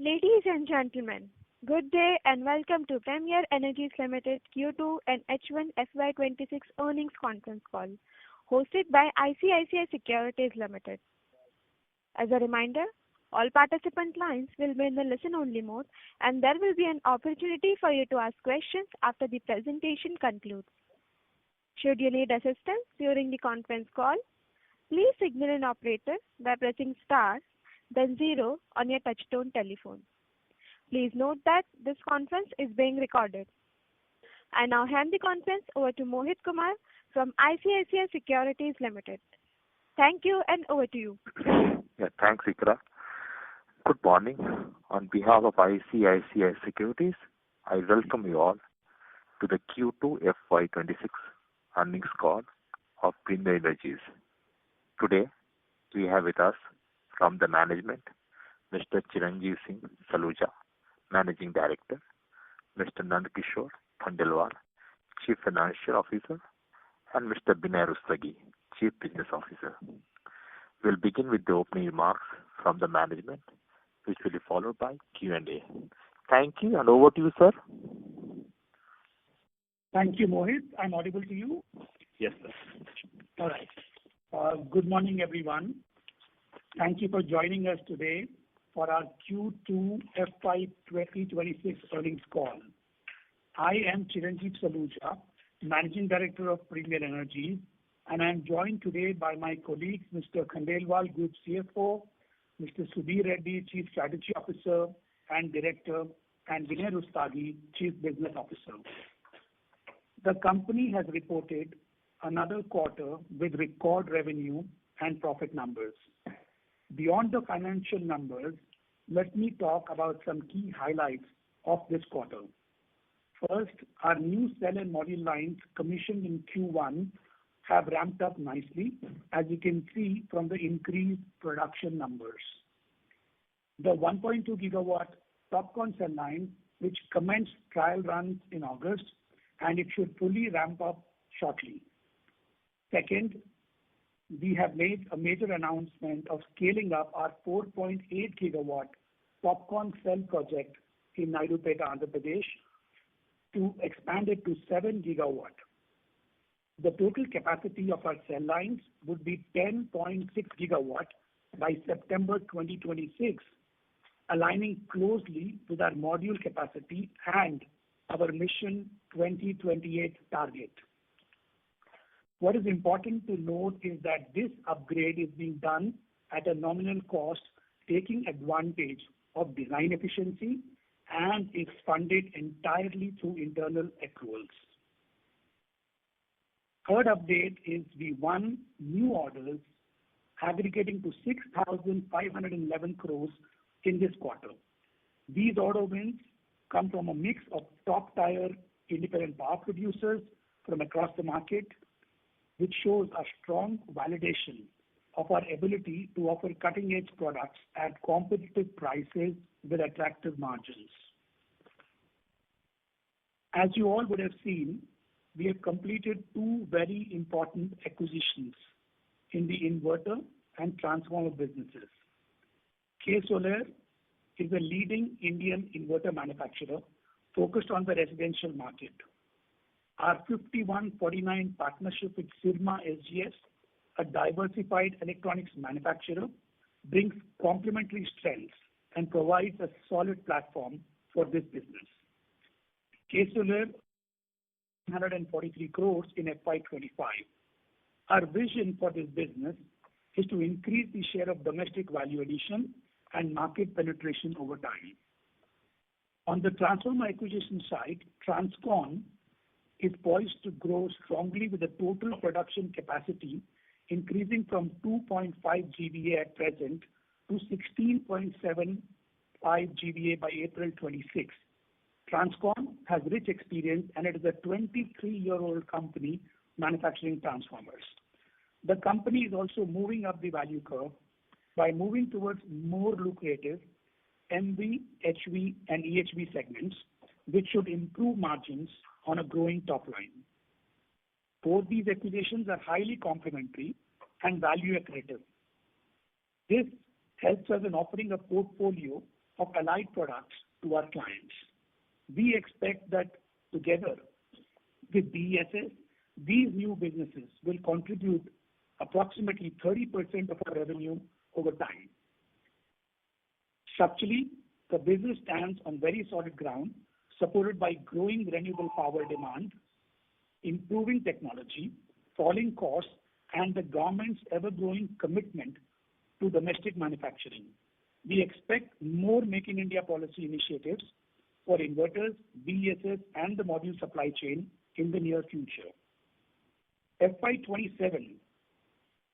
Ladies and gentlemen, good day and welcome to Premier Energies Limited Q2 and H1 FY2026 earnings conference call, hosted by ICICI Securities Limited. As a reminder, all participant lines will be in the listen-only mode, and there will be an opportunity for you to ask questions after the presentation concludes. Should you need assistance during the conference call, please signal an operator by pressing star then 0 on your touchtone telephone. Please note that this conference is being recorded. I now hand the conference over to Mohit Kumar from ICICI Securities Limited. Thank you, and over to you. Yeah, thanks, Ikra. Good morning. On behalf of ICICI Securities, I welcome you all to the Q2 FY26 earnings call of Premier Energies. Today, we have with us from the management, Mr. Chiranjeev Singh Saluja, Managing Director, Mr. Nandkishore Khandelwal, Chief Financial Officer, and Mr. Binay Rustagi, Chief Business Officer. We'll begin with the opening remarks from the management, which will be followed by Q&A. Thank you, and over to you, sir. Thank you, Mohit. I'm audible to you? Yes, sir. All right. Good morning, everyone. Thank you for joining us today for our Q2 FY2026 earnings call. I am Chiranjeev Saluja, Managing Director of Premier Energies, and I am joined today by my colleagues, Mr. Khandelwal, Group CFO, Mr. Sudhir Reddy, Chief Strategy Officer and Director, and Binay Rustagi, Chief Business Officer. The company has reported another quarter with record revenue and profit numbers. Beyond the financial numbers, let me talk about some key highlights of this quarter. First, our new cell and module lines commissioned in Q1 have ramped up nicely, as you can see from the increased production numbers. The 1.2 gigawatt TOPCon cell line, which commenced trial runs in August, and it should fully ramp up shortly. Second, we have made a major announcement of scaling up our 4.8 gigawatt TOPCon cell project in Naidupeta, Andhra Pradesh, to expand it to 7 gigawatt. The total capacity of our cell lines would be 10.6 gigawatt by September 2026, aligning closely with our module capacity and our Mission 2028 target. What is important to note is that this upgrade is being done at a nominal cost, taking advantage of design efficiency, and is funded entirely through internal accruals. Third update is we won new orders aggregating to 6,511 crores in this quarter. These order wins come from a mix of top-tier independent power producers from across the market, which shows a strong validation of our ability to offer cutting-edge products at competitive prices with attractive margins. As you all would have seen, we have completed two very important acquisitions in the inverter and transformer businesses. K-Solar is a leading Indian inverter manufacturer focused on the residential market. Our 51-49 partnership with Syrma SGS, a diversified electronics manufacturer, brings complementary strengths and provides a solid platform for this business. K-Solar 143 crores in FY25. Our vision for this business is to increase the share of domestic value addition and market penetration over time. On the transformer acquisition side, Transcon is poised to grow strongly with a total production capacity increasing from 2.5 GVA at present to 16.75 GVA by April 26. Transcon has rich experience, and it is a 23-year-old company manufacturing transformers. The company is also moving up the value curve by moving towards more lucrative MV, HV, and EHV segments, which should improve margins on a growing top line. Both these acquisitions are highly complementary and value accretive. This helps us in offering a portfolio of allied products to our clients. We expect that together with BESS, these new businesses will contribute approximately 30% of our revenue over time. Structurally, the business stands on very solid ground, supported by growing renewable power demand, improving technology, falling costs, and the government's ever-growing commitment to domestic manufacturing. We expect more Make in India policy initiatives for inverters, BESS, and the module supply chain in the near future. FY27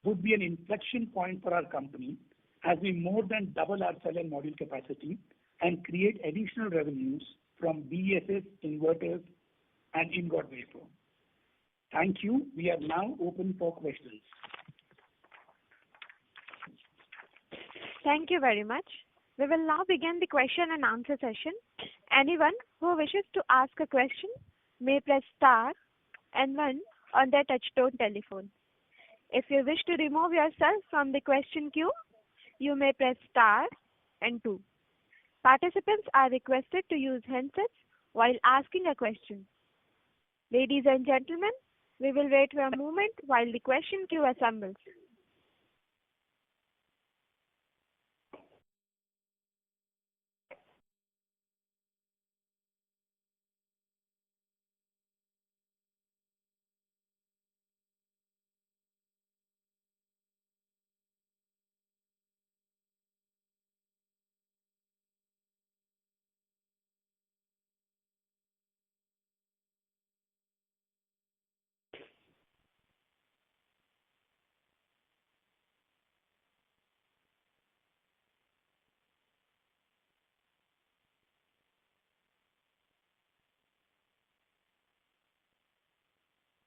would be an inflection point for our company as we more than double our cell and module capacity and create additional revenues from BESS, inverters, and ingot wafer. Thank you. We are now open for questions. Thank you very much. We will now begin the question and answer session. Anyone who wishes to ask a question may press star and one on their touchtone telephone. If you wish to remove yourself from the question queue, you may press star and two. Participants are requested to use handsets while asking a question. Ladies and gentlemen, we will wait for a moment while the question queue assembles.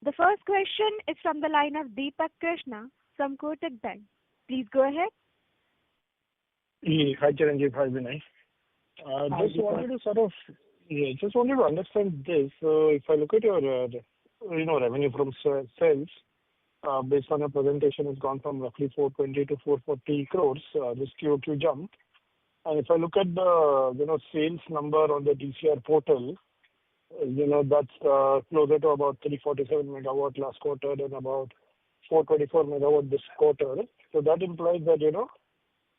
The first question is from the line of Deepak Krishna from Kotak Bank. Please go ahead. Hi, Chiranjeev. Hi, Vinay. Just wanted to understand this. If I look at your, revenue from sales, based on your presentation, it's gone from roughly 420 to 440 crores, this QOQ jump. And if I look at the, sales number on the DCR portal, that's closer to about 347 megawatt last quarter and about 424 megawatt this quarter. So that implies that,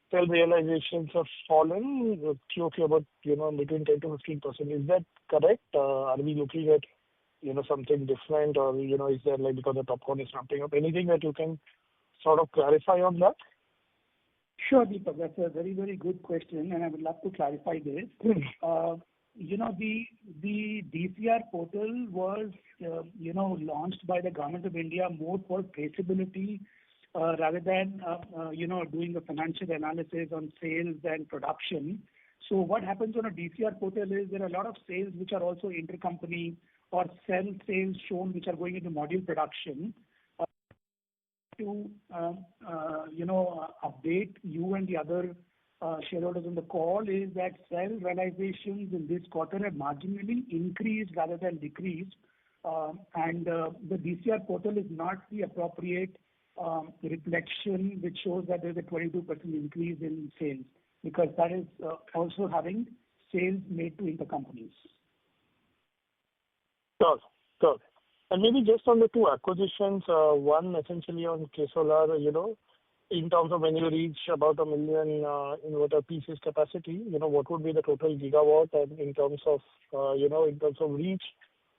cell realizations have fallen QOQ about, between 10 to 15%. Is that correct? Are we looking at, something different or, is there like because the top one is ramping up? Anything that you can sort of clarify on that? Sure, Deepak. That's a very, very good question, and I would love to clarify this. The DCR portal was, launched by the Government of India more for traceability rather than, doing a financial analysis on sales and production. So what happens on a DCR portal is there are a lot of sales which are also intercompany or cell sales shown which are going into module production. To update you and the other shareholders on the call is that cell realizations in this quarter have marginally increased rather than decreased, and the DCR portal is not the appropriate reflection which shows that there's a 22% increase in sales because that is also having sales made to intercompanies. Sure. And maybe just on the two acquisitions, one essentially on K-Solar, in terms of when you reach about 1 million inverter pieces capacity, what would be the total gigawatt? And in terms of, reach,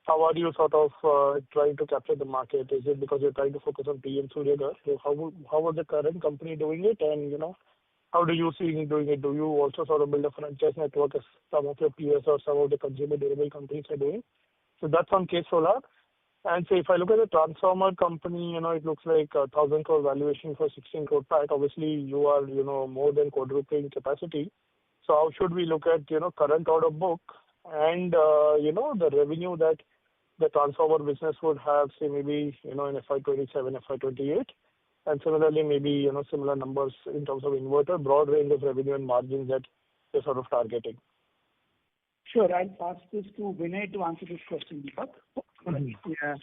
how are you sort of trying to capture the market? Is it because you're trying to focus on PM Surya Ghar? So how was the current company doing it? And, how do you see doing it? Do you also sort of build a franchise network as some of your peers or some of the consumer durable companies are doing? So that's on K-Solar. And so if I look at the transformer company, it looks like 1,000 crore valuation for 16 crore pack. Obviously, you are, more than quadrupling capacity. So how should we look at, current order book and, the revenue that the transformer business would have, say, maybe, in FY27, FY28? And similarly, maybe, similar numbers in terms of inverter, broad range of revenue and margins that you're sort of targeting. Sure. I'll pass this to Vinay to answer this question, Deepak. Yeah.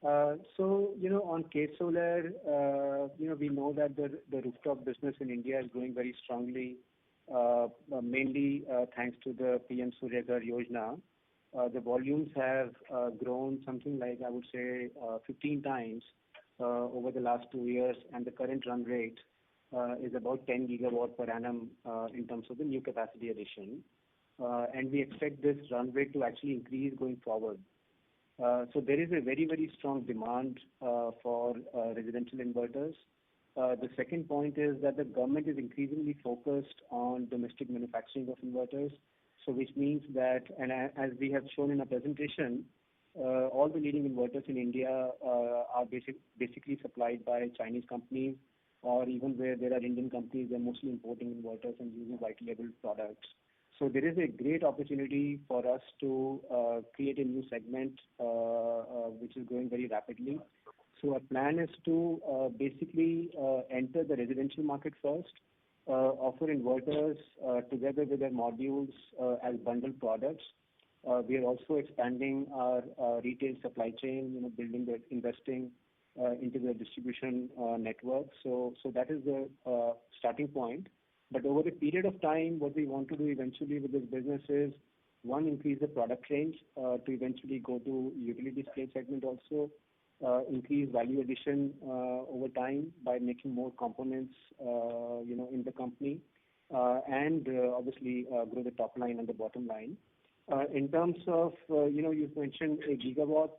On K-Solar, we know that the rooftop business in India is growing very strongly. mainly thanks to the PM Surya Ghar Yojana. The volumes have grown something like, I would say, 15 times over the last 2 years, and the current run rate is about 10 gigawatt per annum in terms of the new capacity addition. And we expect this run rate to actually increase going forward. So there is a very, very strong demand for residential inverters. The second point is that the government is increasingly focused on domestic manufacturing of inverters. So which means that, and as we have shown in our presentation, all the leading inverters in India are basically supplied by Chinese companies, or even where there are Indian companies, they're mostly importing inverters and using white label products. So there is a great opportunity for us to create a new segment which is growing very rapidly. So our plan is to basically enter the residential market first, offer inverters together with their modules as bundled products. We are also expanding our retail supply chain, investing into the distribution network. So that is the starting point. But over a period of time, what we want to do eventually with this business is, one, increase the product range to eventually go to utility scale segment also, increase value addition over time by making more components, in the company, and obviously grow the top line and the bottom line. In terms of, you've mentioned a gigawatt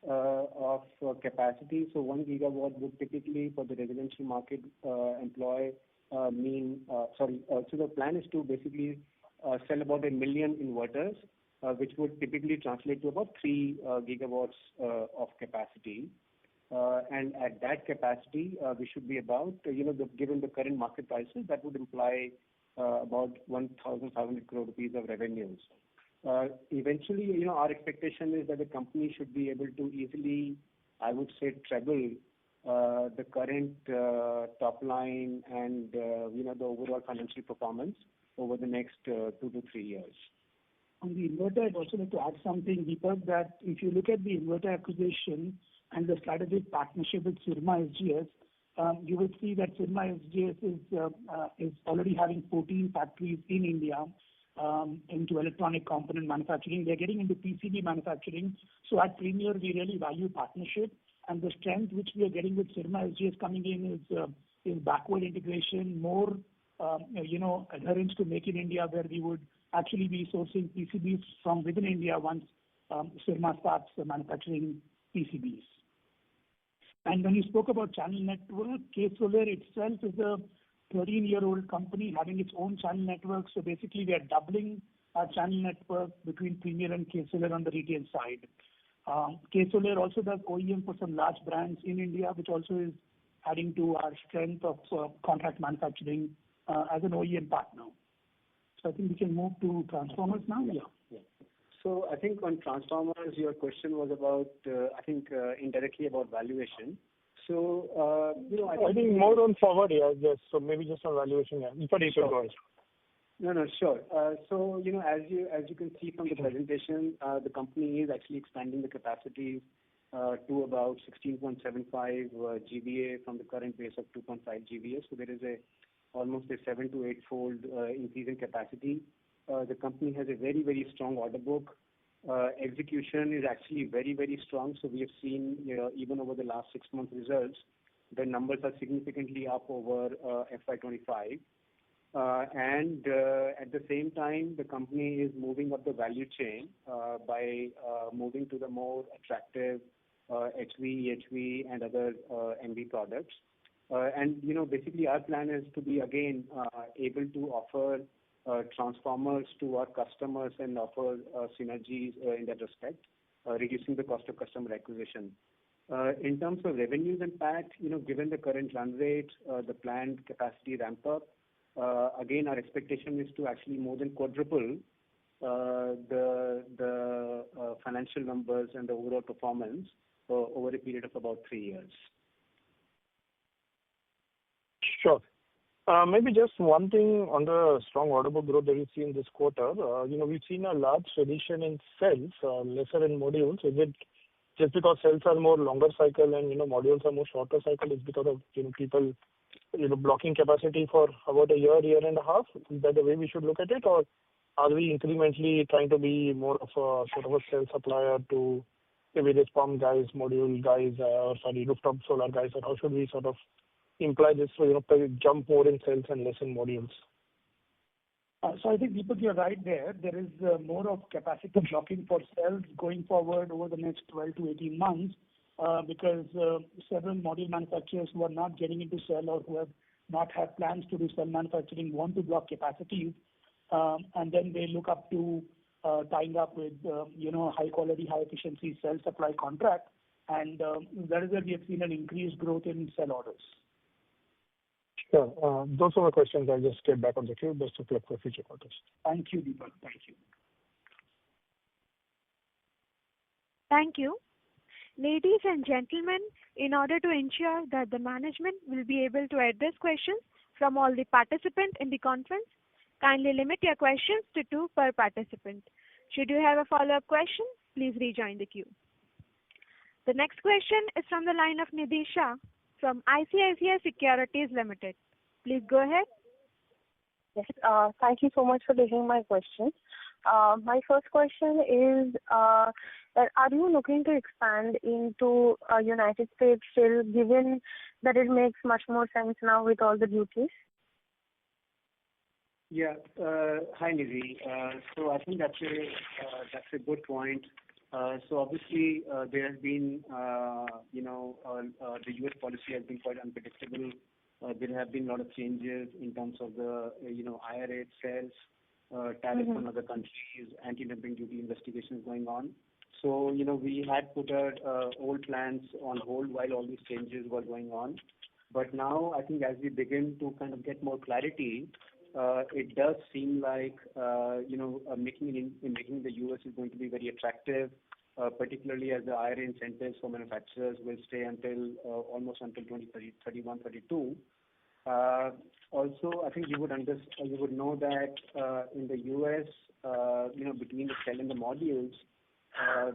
of capacity. So 1 gigawatt would typically for the residential market so the plan is to basically sell about 1 million inverters, which would typically translate to about 3 gigawatts of capacity. And at that capacity, we should be about, given the current market prices, that would imply about 1,500 crore rupees of revenues. Eventually, our expectation is that the company should be able to easily, I would say, treble the current top line and the overall financial performance over the next 2 to 3 years. On the inverter, I'd also like to add something, Deepak, that if you look at the inverter acquisition and the strategic partnership with Syrma SGS, you will see that Syrma SGS is already having 14 factories in India into electronic component manufacturing. They're getting into PCB manufacturing. So at Premier, we really value partnership, and the strength which we are getting with Syrma SGS coming in is backward integration, more adherence to Make in India, where we would actually be sourcing PCBs from within India once Syrma starts manufacturing PCBs. And when you spoke about channel network, K-Solar itself is a 13-year-old company having its own channel network. So basically, we are doubling our channel network between Premier and K-Solar on the retail side. K-Solar also does OEM for some large brands in India, which also is adding to our strength of contract manufacturing as an OEM partner. So I think we can move to transformers now. Yeah. So I think on transformers, your question was about, indirectly about valuation. So, I think more on forward, yes. So maybe just on valuation, But you should go ahead. No, sure. So, as you can see from the presentation, the company is actually expanding the capacity to about 16.75 GVA from the current base of 2.5 GVA. So there is almost a 7 to 8-fold increase in capacity. The company has a very, very strong order book. Execution is actually very, very strong. So we have seen, even over the last 6 months results, the numbers are significantly up over FY25. And at the same time, the company is moving up the value chain by moving to the more attractive HV, EHV, and other MV products. And basically our plan is to be again able to offer transformers to our customers and offer synergies in that respect, reducing the cost of customer acquisition. In terms of revenues impact, given the current run rate, the planned capacity ramp up, again our expectation is to actually more than quadruple the financial numbers and the overall performance over a period of about 3 years. Sure. Maybe just one thing on the strong order book growth that we've seen this quarter. We've seen a large addition in cells, lesser in modules. Is it just because cells are more longer cycle and modules are more shorter cycle? Is because of people blocking capacity for about a year and a half? Is that the way we should look at it, or are we incrementally trying to be more of a sort of a cell supplier to maybe this pump guys, module guys, or rooftop solar guys, or how should we sort of imply this, jump more in cells and less in modules? So I think, Deepak, you're right there. There is more of capacity blocking for cells going forward over the next 12 to 18 months because several module manufacturers who are not getting into cell or who have not had plans to do cell manufacturing want to block capacities, and then they look up to tying up with high quality, high efficiency cell supply contract, and that is where we have seen an increased growth in cell orders. Sure. Those are my questions. I'll just get back on the queue. Best of luck for future quarters. Thank you, Deepak. Thank you. Thank you. Ladies and gentlemen, in order to ensure that the management will be able to address questions from all the participants in the conference, kindly limit your questions to 2 per participant. Should you have a follow-up question, please rejoin the queue. The next question is from the line of Nidhi Shah from ICICI Securities Limited. Please go ahead. Yes, thank you so much for taking my question. My first question is, are you looking to expand into United States still, given that it makes much more sense now with all the duties? Yeah. Hi, Nidhi. So I think that's a good point. So obviously, there has been, the U.S. policy has been quite unpredictable. There have been a lot of changes in terms of the, IRA itself, tariffs on other countries, anti-dumping duty investigations going on. So, we had put our old plans on hold while all these changes were going on. But now, I think as we begin to kind of get more clarity, it does seem like, making the U.S. is going to be very attractive, particularly as the IRA incentives for manufacturers will stay until almost until 2031, 32. Also, I think you would know that in the U.S., between the cell and the modules,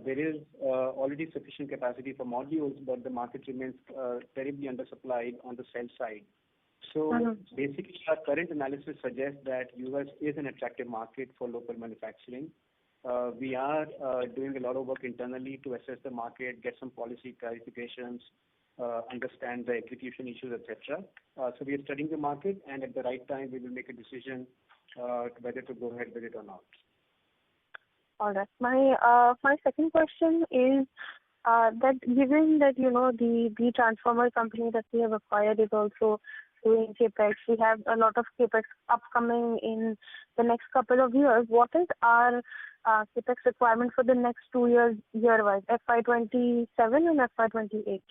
there is already sufficient capacity for modules, but the market remains terribly undersupplied on the cell side. So basically, our current analysis suggests that U.S. is an attractive market for local manufacturing. We are doing a lot of work internally to assess the market, get some policy clarifications, understand the execution issues, etc. So we are studying the market, and at the right time, we will make a decision whether to go ahead with it or not. All right. My second question is that given that the transformer company that we have acquired is also doing capex, we have a lot of capex upcoming in the next couple of years. What is our capex requirement for the next 2 years, year-wise, FY27 and FY28?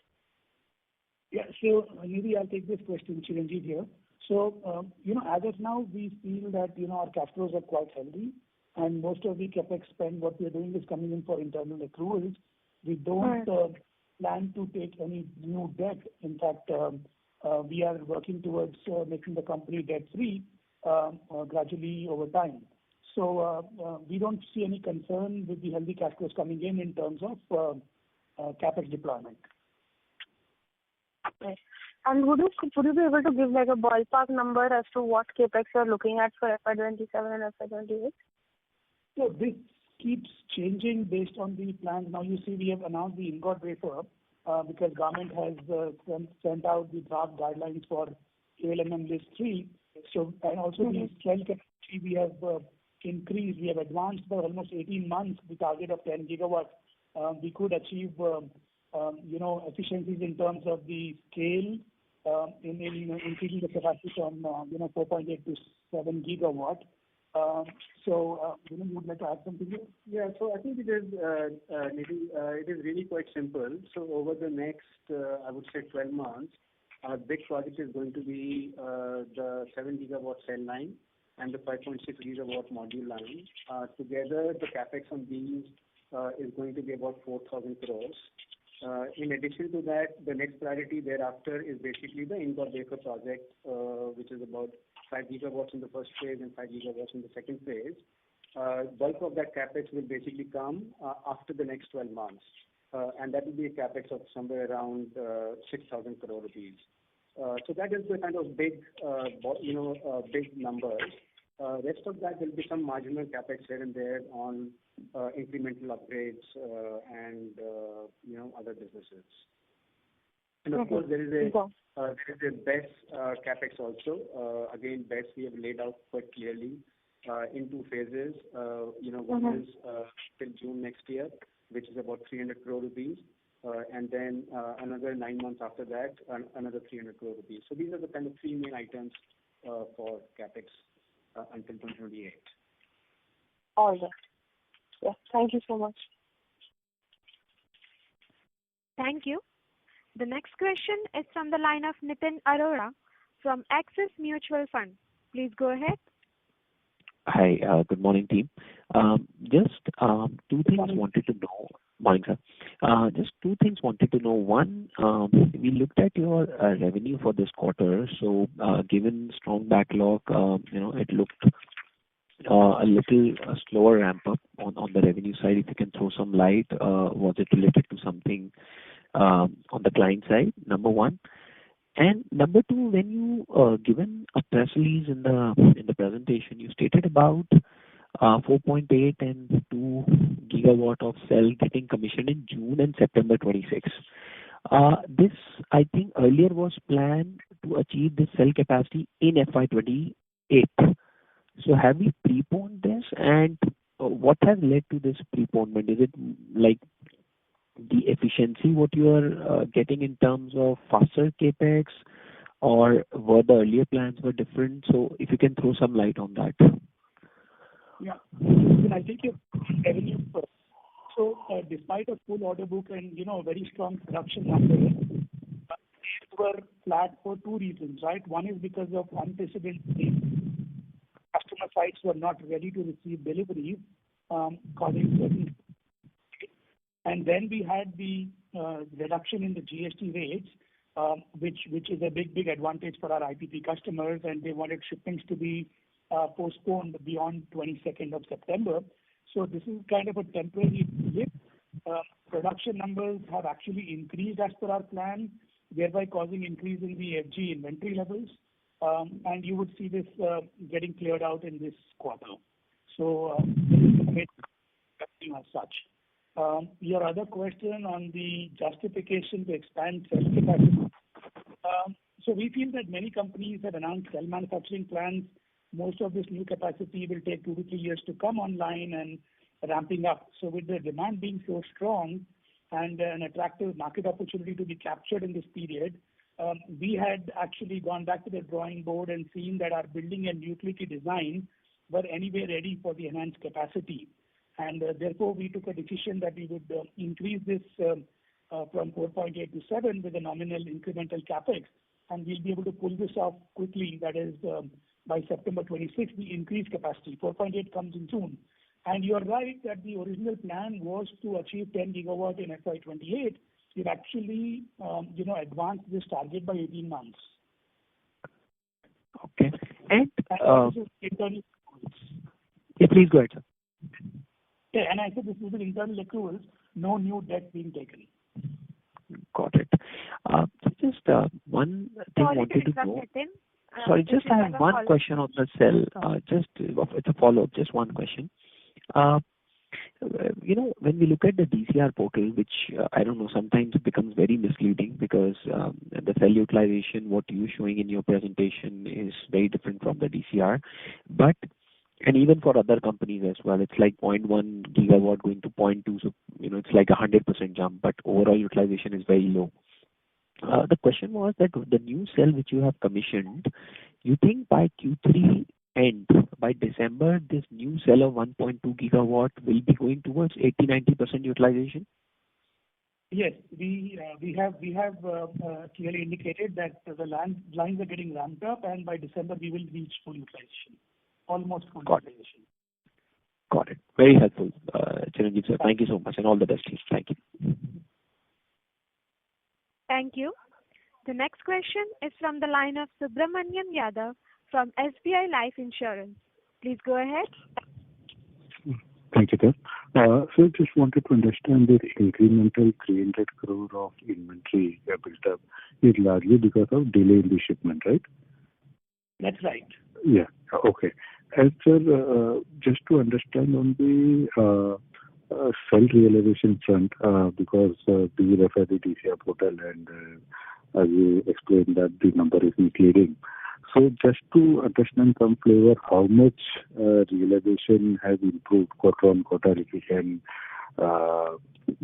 Yeah, so Nidhi, I'll take this question, Chiranjeev here. So, as of now, we feel that, our cash flows are quite healthy, and most of the capex spend, what we are doing is coming in for internal accruals. We don't plan to take any new debt. In fact, we are working towards making the company debt-free gradually over time. So we don't see any concern with the healthy cash flows coming in terms of capex deployment. Okay. And would you be able to give like a ballpark number as to what capex you're looking at for FY27 and FY28? So this keeps changing based on the plans. Now you see we have announced the ingot wafer because government has sent out the draft guidelines for ALMM list 3. So and also the cell capacity we have increased. We have advanced by almost 18 months the target of 10 gigawatts. We could achieve efficiencies in terms of the scale in increasing the capacity from 4.8 to 7 gigawatt. So, you would like to add something here? Yeah, so I think it is, maybe, it is really quite simple. So over the next, I would say 12 months, our big project is going to be the 7 gigawatt cell line and the 5.6 gigawatt module line. Together, the capex on these is going to be about 4,000 crores. In addition to that, the next priority thereafter is basically the ingot wafer project, which is about 5 gigawatts in the first phase and 5 gigawatts in the second phase. Bulk of that capex will basically come after the next 12 months. And that will be a capex of somewhere around 6,000 crore rupees. So that is the kind of big, big numbers. Rest of that will be some marginal capex here and there on incremental upgrades and other businesses. And of course, there is a BESS capex also. Again, BESS we have laid out quite clearly in two phases. One is till June next year, which is about 300 crore rupees, and then another 9 months after that, another 300 crore rupees. So these are the kind of three main items for capex until 2028. All right. Yeah. Thank you so much. Thank you. The next question is from the line of Nitin Arora from Axis Mutual Fund. Please go ahead. Hi, good morning, team. Just two things wanted to know. Morning, sir. Just two things wanted to know. One, we looked at your revenue for this quarter. So, given strong backlog, it looked a little slower ramp up on the revenue side. If you can throw some light, was it related to something on the client side? Number one. And number two, when you given a press release in the presentation, you stated about 4.8 and 2 gigawatt of cell getting commissioned in June and September 26. This, I think, earlier was planned to achieve this cell capacity in FY28. So have we preponed this, and what has led to this preponement? Is it like the efficiency what you are getting in terms of faster capex, or were the earlier plans were different? So if you can throw some light on that. Yeah, I think your revenue. So despite a full order book and very strong production numbers, they were flat for two reasons, right? One is because of unprecedented customer sites were not ready to receive deliveries, causing certain. And then we had the reduction in the GST rates, which is a big advantage for our IPP customers, and they wanted shipments to be postponed beyond 22nd of September. So this is kind of a temporary blip. Production numbers have actually increased as per our plan, thereby causing increase in the FG inventory levels. And you would see this getting cleared out in this quarter. So this is as such. Your other question on the justification to expand cell capacity. So we feel that many companies have announced cell manufacturing plans. Most of this new capacity will take 2 to 3 years to come online and ramping up. So with the demand being so strong and an attractive market opportunity to be captured in this period, we had actually gone back to the drawing board and seen that our building and utility design were anyway ready for the enhanced capacity. And therefore, we took a decision that we would increase this from 4.8 to 7 with a nominal incremental capex, and we'll be able to pull this off quickly. That is, by September 26, the increased capacity. 4.8 comes in June. And you're right that the original plan was to achieve 10 gigawatt in FY28. We've actually, advanced this target by 18 months. Okay. And this is internal accruals. Yeah, please go ahead, sir. Yeah, and I said this is internal accruals, no new debt being taken. Got it. Just one thing Sorry wanted to to know. Nitin. Sorry, just I have one question on the cell. It's a follow-up, just one question. When we look at the DCR portal, which I don't know, sometimes it becomes very misleading because the cell utilization, what you're showing in your presentation is very different from the DCR. And even for other companies as well, it's like 0.1 gigawatt going to 0.2. So, it's like 100% jump, but overall utilization is very low. The question was that the new cell which you have commissioned, you think by Q3 end, by December, this new cell of 1.2 gigawatt will be going towards 80-90% utilization? Yes, we have clearly indicated that the lines are getting ramped up, and by December we will reach full utilization, almost full utilization. Got it. Very helpful, Chiranjeev sir. Thank you so much, and all the best. Thank you. Thank you. The next question is from the line of Subramaniam Yadav from SBI Life Insurance. Please go ahead. Thank you, sir. So just wanted to understand that incremental 300 crore of inventory built up is largely because of delay in the shipment, right? That's right. Yeah. Okay. And sir, just to understand on the cell realization front, because we refer the DCR portal and as you explained that the number is misleading. So just to understand some flavor, how much realization has improved quarter on quarter, if you can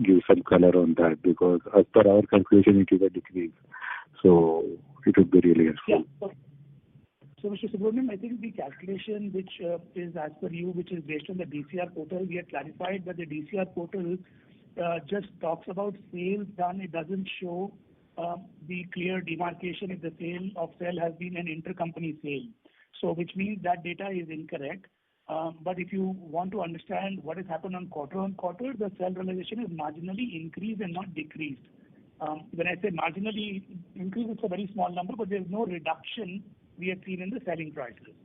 give some color on that, because as per our calculation, it is a decrease. So it would be really helpful. Yeah. So, Mr. Subramanian, I think the calculation which is as per you, which is based on the DCR portal, we have clarified that the DCR portal just talks about sales done. It doesn't show the clear demarcation if the sale of cell has been an intercompany sale. So, which means that data is incorrect. But if you want to understand what has happened on quarter, the cell realization is marginally increased and not decreased. When I say marginally increased, it's a very small number, but there's no reduction we have seen in the selling prices.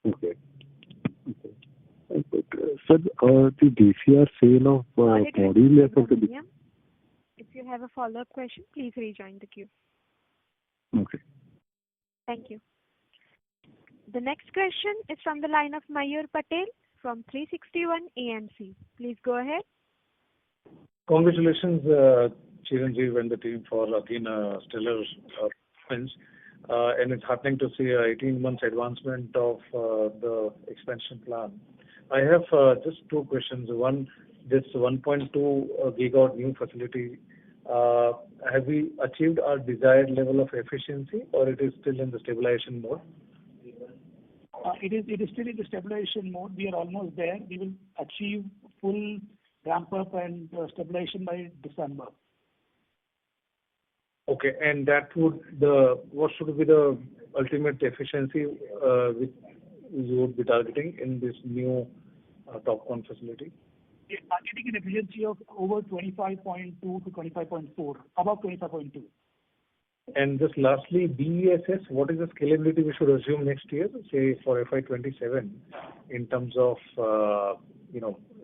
Okay. But, sir, the DCR sale of module. If you have a follow-up question, please rejoin the queue. Okay. Thank you. The next question is from the line of Mayur Patel from 361 AMC. Please go ahead. Congratulations, Chiranjeev and the team for again stellar performance. And it's heartening to see 18 months advancement of the expansion plan. I have just two questions. One, this 1.2 gigawatt new facility, have we achieved our desired level of efficiency, or it is still in the stabilization mode? It is still in the stabilization mode. We are almost there. We will achieve full ramp up and stabilization by December. Okay, and that would what should be the ultimate efficiency which you would be targeting in this new TOPCon facility? We are targeting an efficiency of over 25.2 to 25.4, above 25.2. And just lastly, BESS, what is the scalability we should assume next year, say for FY27, in terms of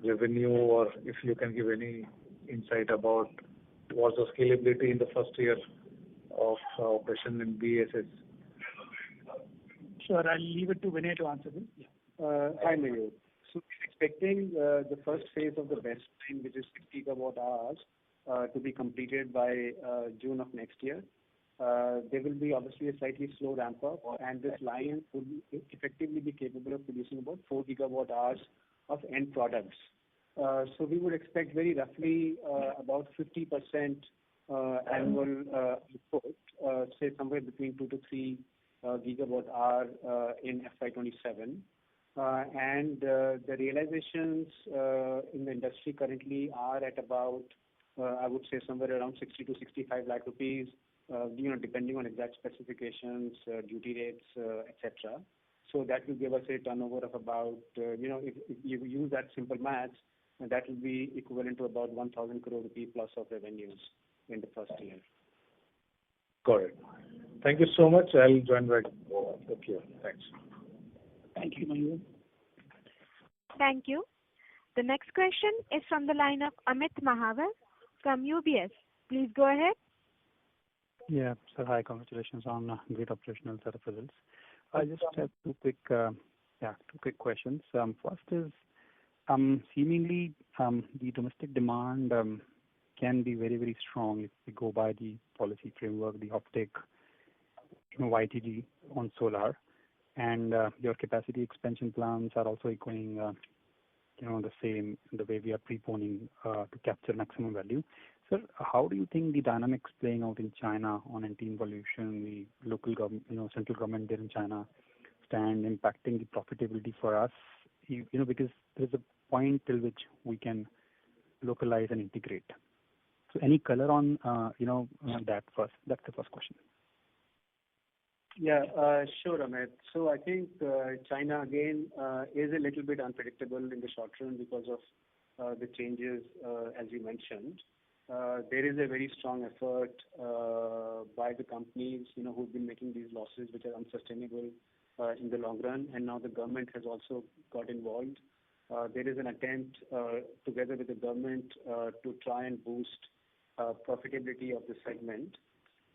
revenue, or if you can give any insight about what's the scalability in the first year of operation in BESS? Sure, I'll leave it to Vinay to answer this. Hi, Mayur. So we're expecting the first phase of the BESS line, which is 6 gigawatt hours, to be completed by June of next year. There will be obviously a slightly slow ramp up, and this line would effectively be capable of producing about 4 gigawatt hours of end products. So we would expect very roughly about 50% annual output, say somewhere between 2 to 3 gigawatt hour in FY27. And the realizations in the industry currently are at about, I would say, somewhere around 60 to 65 lakh rupees, depending on exact specifications, duty rates, etc. So that will give us a turnover of about, if you use that simple maths, that will be equivalent to about 1,000 crore rupee plus of revenues in the first year. Got it. Thank you so much. I'll join back the queue. Thanks. Thank you, Mayur. Thank you. The next question is from the line of Amit Mahawar from UBS. Please go ahead. Yeah, sir, hi, congratulations on great operational set of results. I just have two quick questions. First is, seemingly the domestic demand can be very, very strong if we go by the policy framework, the uptake, YTD on solar, and your capacity expansion plans are also echoing, the same, the way we are preponing to capture maximum value. Sir, how do you think the dynamics playing out in China on anti-involution, the local government, central government there in China stand impacting the profitability for us? Because there is a point till which we can localize and integrate. So any color on, that first? That's the first question. Yeah, sure, Amit. So I think China, again, is a little bit unpredictable in the short term because of the changes, as you mentioned. There is a very strong effort by the companies, who've been making these losses, which are unsustainable in the long run. And now the government has also got involved there is an attempt together with the government to try and boost profitability of the segment.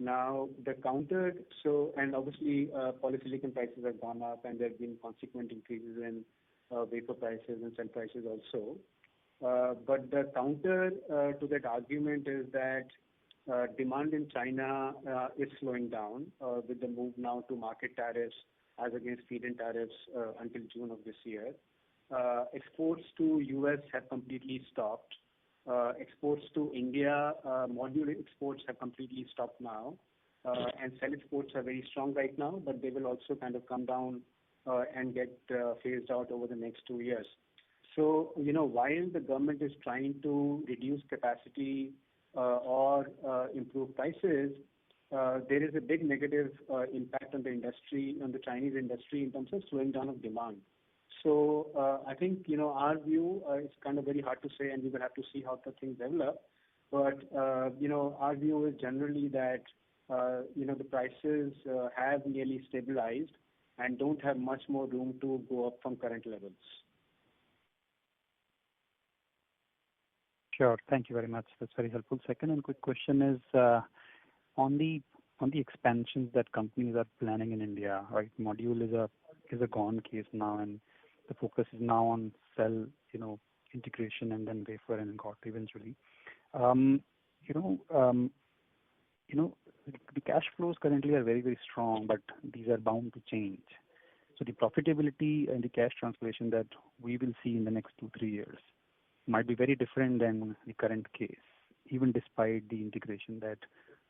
Now, the counter, and obviously polysilicon prices have gone up and there have been consequent increases in wafer prices and cell prices also. But the counter to that argument is that demand in China is slowing down with the move now to market tariffs as against feed-in tariffs until June of this year. Exports to US have completely stopped. Exports to India, module exports have completely stopped now. And cell exports are very strong right now, but they will also kind of come down and get phased out over the next 2 years. So, while the government is trying to reduce capacity or improve prices, there is a big negative impact on the industry, on the Chinese industry in terms of slowing down of demand. So I think, our view is kind of very hard to say, and we will have to see how the things develop. But, our view is generally that, the prices have nearly stabilized and don't have much more room to go up from current levels. Sure. Thank you very much. That's very helpful. Second and quick question is on the expansions that companies are planning in India, right? Module is a gone case now, and the focus is now on cell, integration and then wafer and ingot eventually. The cash flows currently are very, very strong, but these are bound to change. So the profitability and the cash translation that we will see in the next 2-3 years might be very different than the current case, even despite the integration that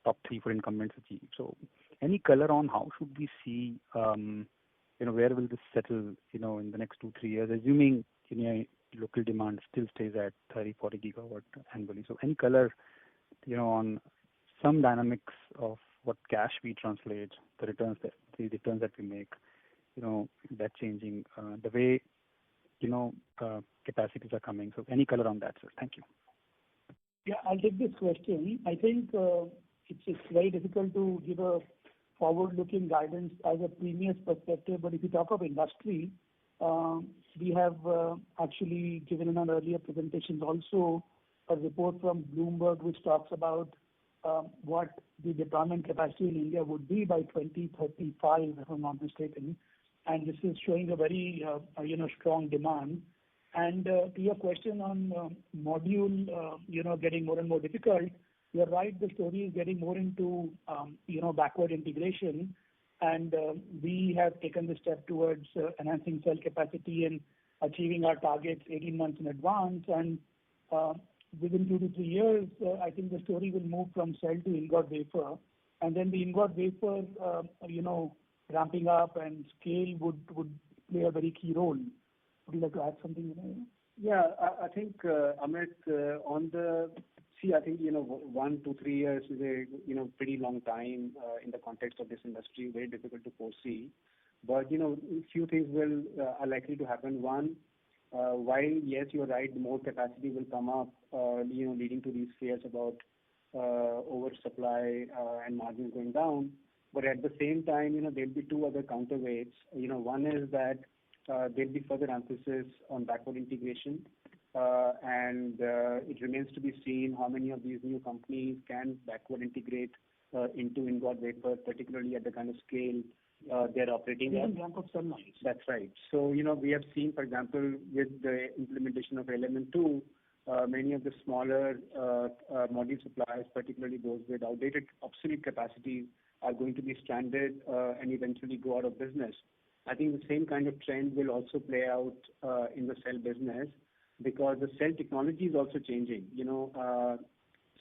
top 3 for incumbents achieve. So any color on how should we see, where will this settle, in the next 2-3 years, assuming local demand still stays at 30-40 gigawatt annually. So any color, on some dynamics of what cash we translate, the returns that we make, that changing the way capacities are coming. So any color on that, sir? Thank you. Yeah, I'll take this question. I think it's very difficult to give a forward-looking guidance as a previous perspective, but if you talk of industry, we have actually given in our earlier presentations also a report from Bloomberg which talks about what the deployment capacity in India would be by 2035, if I'm not mistaken. And this is showing a very, strong demand. And to your question on module, getting more and more difficult, you're right, the story is getting more into, backward integration. And we have taken the step towards enhancing cell capacity and achieving our targets 18 months in advance. And within 2 to 3 years, I think the story will move from cell to ingot wafer. And then the ingot wafer, ramping up and scale would play a very key role. Would you like to add something? Yeah, I think, Amit, I think, 1 to 3 years is a, pretty long time in the context of this industry, very difficult to foresee. But, a few things are likely to happen. One, while, yes, you're right, more capacity will come up, leading to these fears about oversupply and margins going down. But at the same time, there'll be 2 other counterweights. One is that there'll be further emphasis on backward integration. And it remains to be seen how many of these new companies can backward integrate into ingot wafer, particularly at the kind of scale they're operating at. Ramp up cell lines. That's right. So, we have seen, for example, with the implementation of Element 2, many of the smaller module suppliers, particularly those with outdated, obsolete capacities, are going to be stranded and eventually go out of business. I think the same kind of trend will also play out in the cell business because the cell technology is also changing.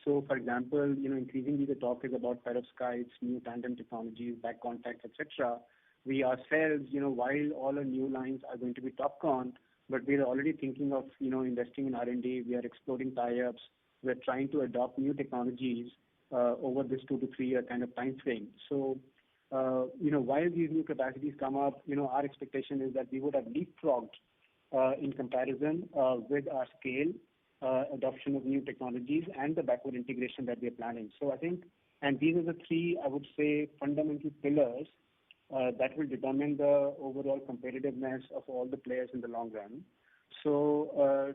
So, for example, increasingly the talk is about perovskites, new tandem technologies, back contacts, etc. We ourselves, while all our new lines are going to be TOPCon, but we are already thinking of, investing in R&D. We are exploring tie-ups. We are trying to adopt new technologies over this 2 to 3 year kind of time frame. So, while these new capacities come up, our expectation is that we would have leapfrogged in comparison with our scale, adoption of new technologies, and the backward integration that we are planning. So I think, and these are the 3, I would say, fundamental pillars that will determine the overall competitiveness of all the players in the long run. So,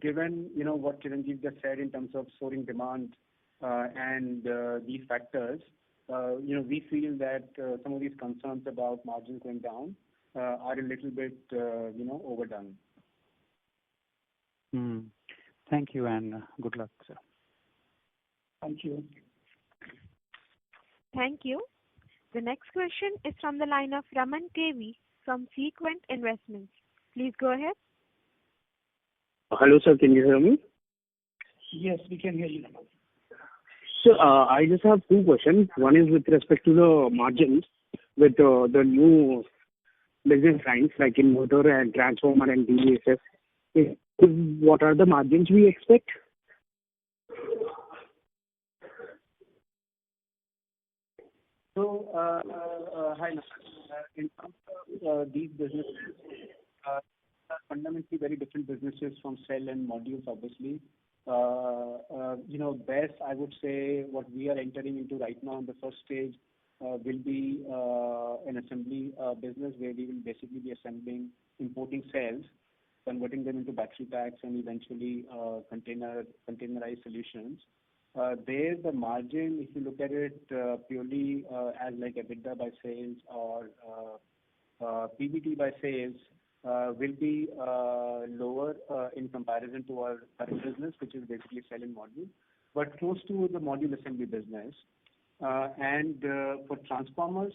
given, what Chiranjeev just said in terms of soaring demand and these factors, we feel that some of these concerns about margins going down are a little bit, overdone. Thank you and good luck, sir. Thank you. Thank you. The next question is from the line of Raman KV from Sequent Investments. Please go ahead. Hello, sir. Can you hear me? Yes, we can hear you now. So, I just have two questions. One is with respect to the margins with the new business lines like inverter and transformer and DVSS. What are the margins we expect? So, hi, in terms of these businesses, are fundamentally very different businesses from cell and modules, obviously. Best, I would say, what we are entering into right now in the first stage will be an assembly business where we will basically be importing cells, converting them into battery packs, and eventually containerized solutions. There, the margin, if you look at it purely as like EBITDA by sales or PBT by sales, will be lower in comparison to our current business, which is basically cell and module, but close to the module assembly business. And for transformers,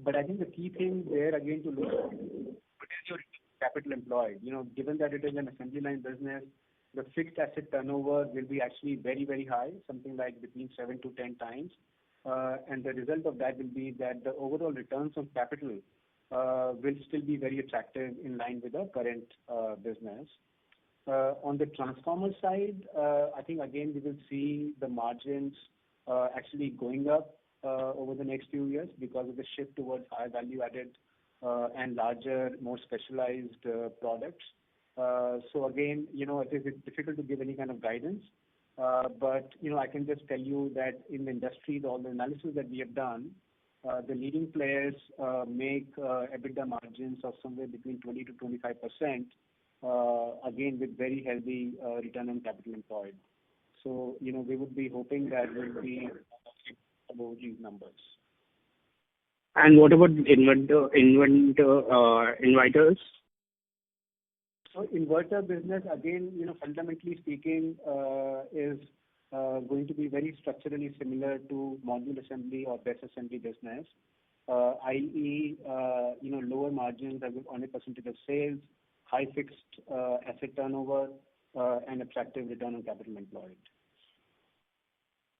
but I think the key thing there again to look at what is your capital employed. Given that it is an assembly line business, the fixed asset turnover will be actually very, very high, something like between 7 to 10 times. And the result of that will be that the overall returns on capital will still be very attractive in line with the current business. On the transformer side, I think again we will see the margins actually going up over the next few years because of the shift towards high value added and larger, more specialized products. So again, it is difficult to give any kind of guidance, but I can just tell you that in the industry, all the analysis that we have done, the leading players make EBITDA margins of somewhere between 20 to 25%, again with very healthy return on capital employed. So we would be hoping that we'll be above these numbers. And what about inverters? So inverter business, again, fundamentally speaking, is going to be very structurally similar to module assembly or BESS assembly business, i.e., lower margins on a percentage of sales, high fixed asset turnover, and attractive return on capital employed.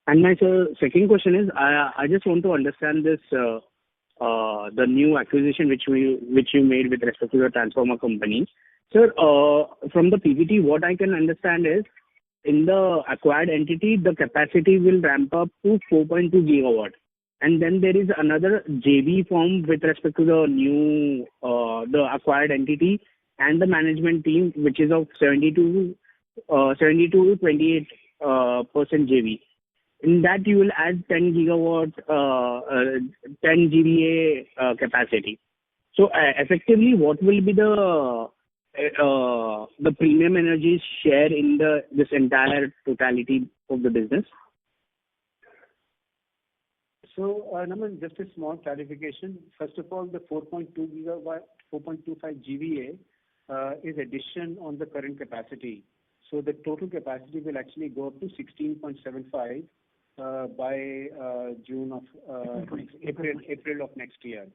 And my second question is, I just want to understand this, the new acquisition which you made with respect to the transformer company. Sir, from the PPT, what I can understand is, in the acquired entity, the capacity will ramp up to 4.2 gigawatt. And then there is another JV formed with respect to the acquired entity and the management team, which is of 72 to 28% JV. In that, you will add 10 gigawatt, 10 GVA capacity. So effectively, what will be the premium energy share in this entire totality of the business? So, Naman, just a small clarification. First of all, the 4.25 GVA is addition on the current capacity. So the total capacity will actually go up to 16.75 by June of April of next year.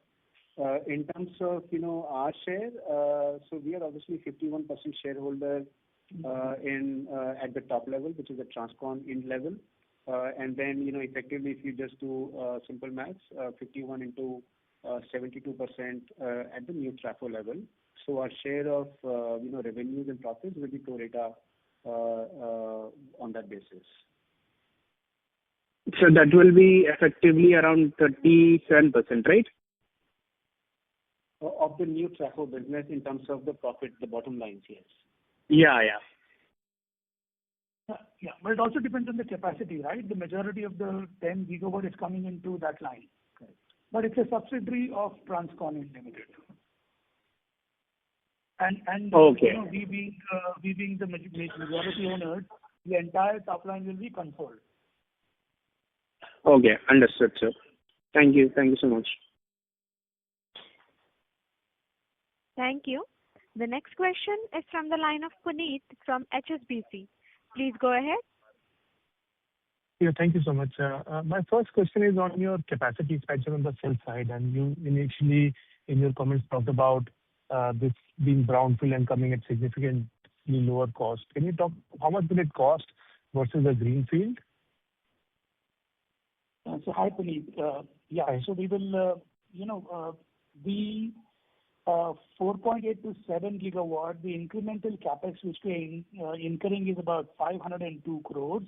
In terms of our share, so we are obviously 51% shareholder at the top level, which is the Transcon Ind level, and then effectively if you just do simple maths, 51 into 72% at the new Trafo level. So our share of revenues and profits will be pro rata on that basis. So that will be effectively around 37%, right? Of the new Trafo business in terms of the profit, the bottom lines, yes. Yeah. Yeah, but it also depends on the capacity, right? The majority of the 10 gigawatt is coming into that line. Correct. But it's a subsidiary of Transcon Limited. And Okay. we being the majority owners, the entire top line will be controlled. Okay. Understood, sir. Thank you. Thank you so much. Thank you. The next question is from the line of Puneet from HSBC. Please go ahead. Yeah, thank you so much. My first question is on your capacity expansion on the sell side, and you initially, in your comments, talked about this being brownfield and coming at significantly lower cost. Can you talk how much will it cost versus a greenfield? So hi, Puneet. Yeah, Hi. so we will, the 4.8 to 7 gigawatt, the incremental capex which we're incurring is about 502 crores.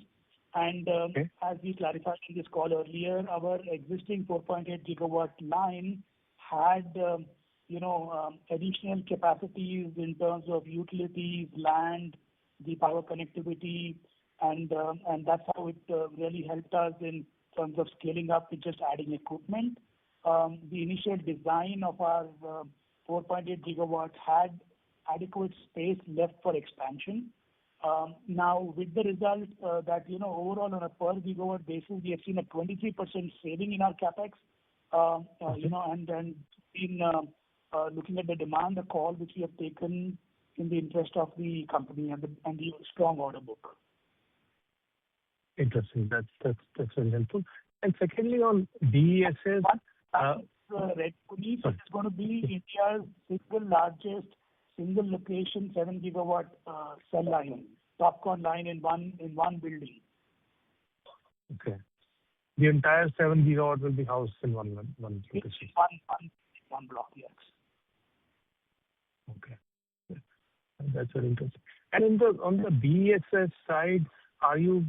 And Okay. as we clarified in this call earlier, our existing 4.8 gigawatt line had, additional capacities in terms of utilities, land, the power connectivity, and that's how it really helped us in terms of scaling up with just adding equipment. The initial design of our 4.8 gigawatts had adequate space left for expansion. Now, with the result that, overall on a per gigawatt basis, we have seen a 23% saving in our capex, and then in looking at the demand, the call which we have taken in the interest of the company and the strong order book. Interesting. That's very helpful. And secondly, on BESS, Red Puneet, it's going to be India's single largest single location 7 gigawatt cell line, TOPCon line in one building. Okay. The entire 7 gigawatt will be housed in one location. One block, yes. Okay. Yeah. That's very interesting. And on the BESS side, are you,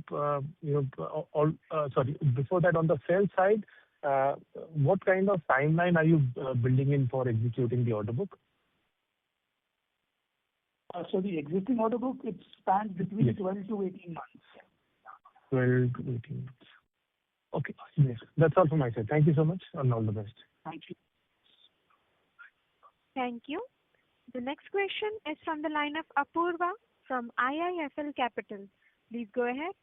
before that, on the cell side, what kind of timeline are you building in for executing the order book? So the existing order book, it spans between 12 to 18 months. 12 to 18 months. Okay. Yes. That's all from my side. Thank you so much, and all the best. Thank you. Thank you. The next question is from the line of Apurva from IIFL Capital. Please go ahead.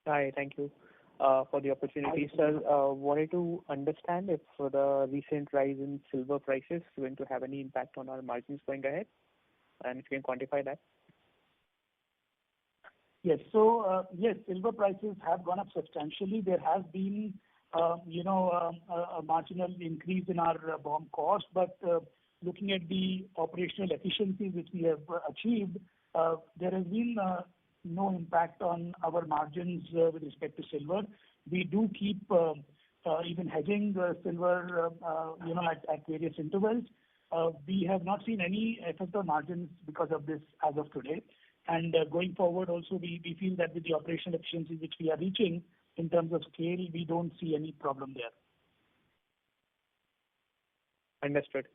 Hi, thank you for the opportunity, sir. Wanted to understand if the recent rise in silver prices is going to have any impact on our margins going ahead, and if you can quantify that. Yes. So, yes, silver prices have gone up substantially. There has been, a marginal increase in our BOM cost, but looking at the operational efficiencies which we have achieved, there has been no impact on our margins with respect to silver. We do keep even hedging silver, at various intervals. We have not seen any effect on margins because of this as of today. And going forward also, we feel that with the operational efficiencies which we are reaching in terms of scale, we don't see any problem there. Understood.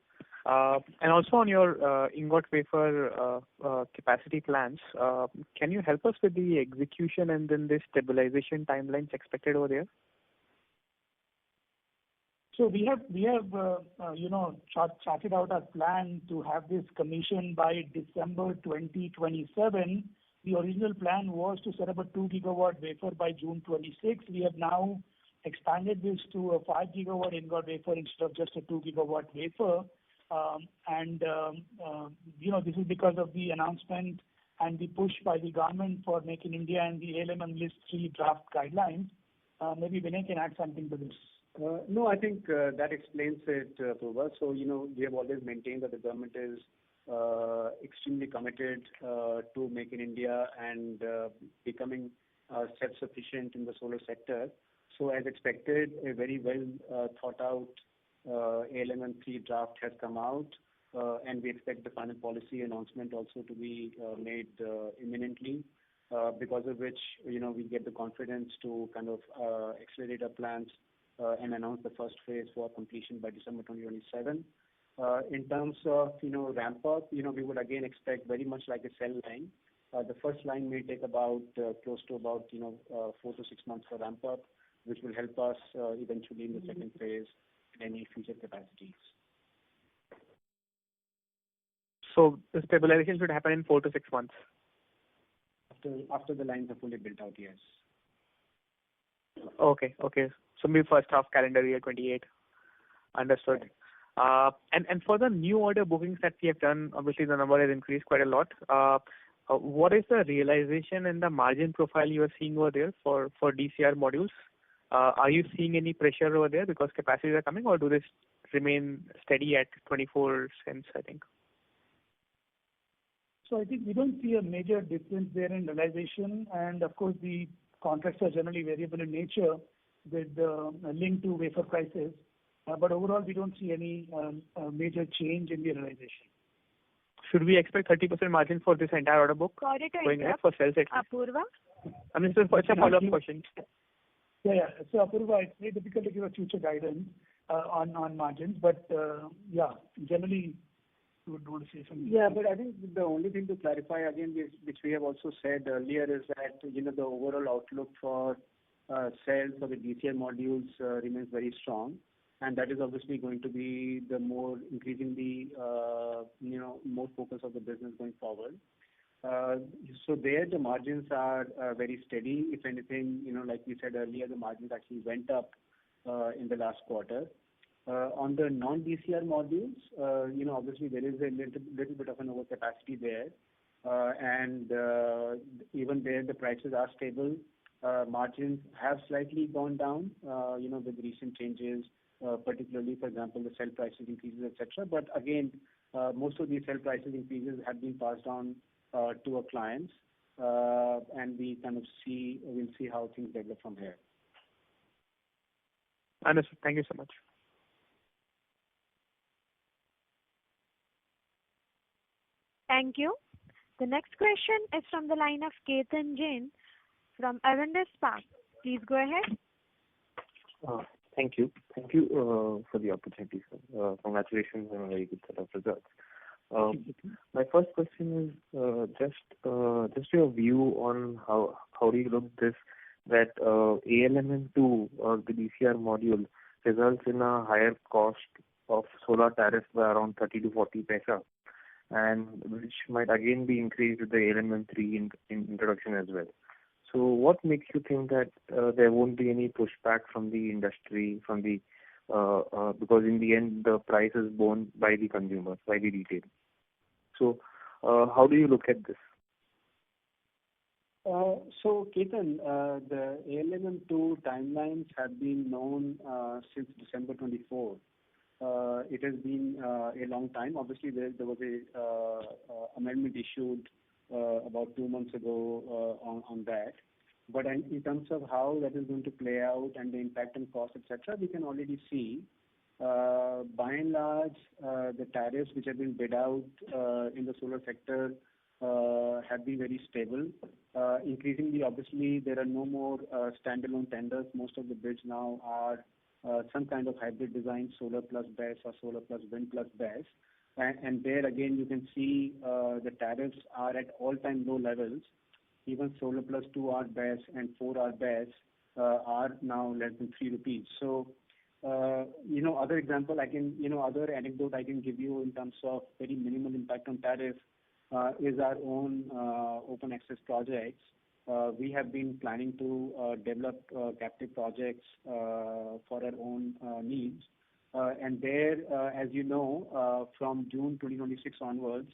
And also on your ingot wafer capacity plans, can you help us with the execution and then the stabilization timelines expected over there? So we have charted out our plan to have this commissioned by December 2027. The original plan was to set up a 2 gigawatt wafer by June 26. We have now expanded this to a 5 gigawatt ingot wafer instead of just a 2 gigawatt wafer. This is because of the announcement and the push by the government for Make in India and the ALMM List 3 draft guidelines. Maybe Vinay can add something to this. No, I think that explains it, Purva. So, we have always maintained that the government is extremely committed to Make in India and becoming self-sufficient in the solar sector. So, as expected, a very well thought out ALMM 3 draft has come out, and we expect the final policy announcement also to be made imminently, because of which, we get the confidence to kind of accelerate our plans and announce the first phase for completion by December 2027. In terms of, ramp up, we would again expect very much like a cell line. The first line may take about close to about 4 to 6 months for ramp up, which will help us eventually in the second phase in any future capacities. So the stabilization should happen in 4 to 6 months. After the lines are fully built out, yes. Okay. So maybe first half calendar year 28. Understood. And for the new order bookings that we have done, obviously the number has increased quite a lot. What is the realization and the margin profile you are seeing over there for DCR modules? Are you seeing any pressure over there because capacities are coming, or do they remain steady at 24 cents, I think? So I think we don't see a major difference there in realization, and of course the contracts are generally variable in nature with link to wafer prices. But overall, we don't see any major change in the realization. Should we expect 30% margin for this entire order book Sorry to going ahead interrupt. for cells at least? Apurva? I mean, it's a follow-up question. Yeah. So Apurva, it's very difficult to give a future guidance on margins, but generally we would want to say something. Yeah, but I think the only thing to clarify again, which we have also said earlier, is that the overall outlook for sales for the DCR modules remains very strong, and that is obviously going to be the more increasingly more focus of the business going forward. So there the margins are very steady. If anything, like we said earlier, the margins actually went up in the last quarter. On the non-DCR modules, obviously there is a little bit of an overcapacity there, and even there the prices are stable. Margins have slightly gone down, with recent changes, particularly, for example, the cell prices increases, etc. But again, most of these cell prices increases have been passed on to our clients, and we'll see how things develop from here. Understood. Thank you so much. Thank you. The next question is from the line of Ketan Jain from Avendus Spark. Please go ahead. Thank you. Thank you for the opportunity, sir. Congratulations on a very good set of results. My first question is just your view on how do you look this, that ALMM2 or the DCR module results in a higher cost of solar tariff by around 30 to 40 paisa, and which might again be increased with the ALMM3 in introduction as well. So what makes you think that there won't be any pushback from the industry, because in the end the price is borne by the consumer, by the retail. So how do you look at this? So Ketan, the ALMM2 timelines have been known since December 24. It has been a long time. Obviously, there was a amendment issued about 2 months ago on that. But in terms of how that is going to play out and the impact on cost, etc., we can already see, by and large, the tariffs which have been bid out in the solar sector have been very stable. Increasingly, obviously, there are no more standalone tenders. Most of the bids now are some kind of hybrid design, solar plus BESS or solar plus wind plus BESS. And there again, you can see the tariffs are at all-time low levels. Even solar plus 2-hour BESS and 4-hour BESS are now less than 3 rupees. So, other example other anecdote I can give you in terms of very minimal impact on tariff is our own open access projects. We have been planning to develop captive projects for our own needs. And there, as you know, from June 2026 onwards,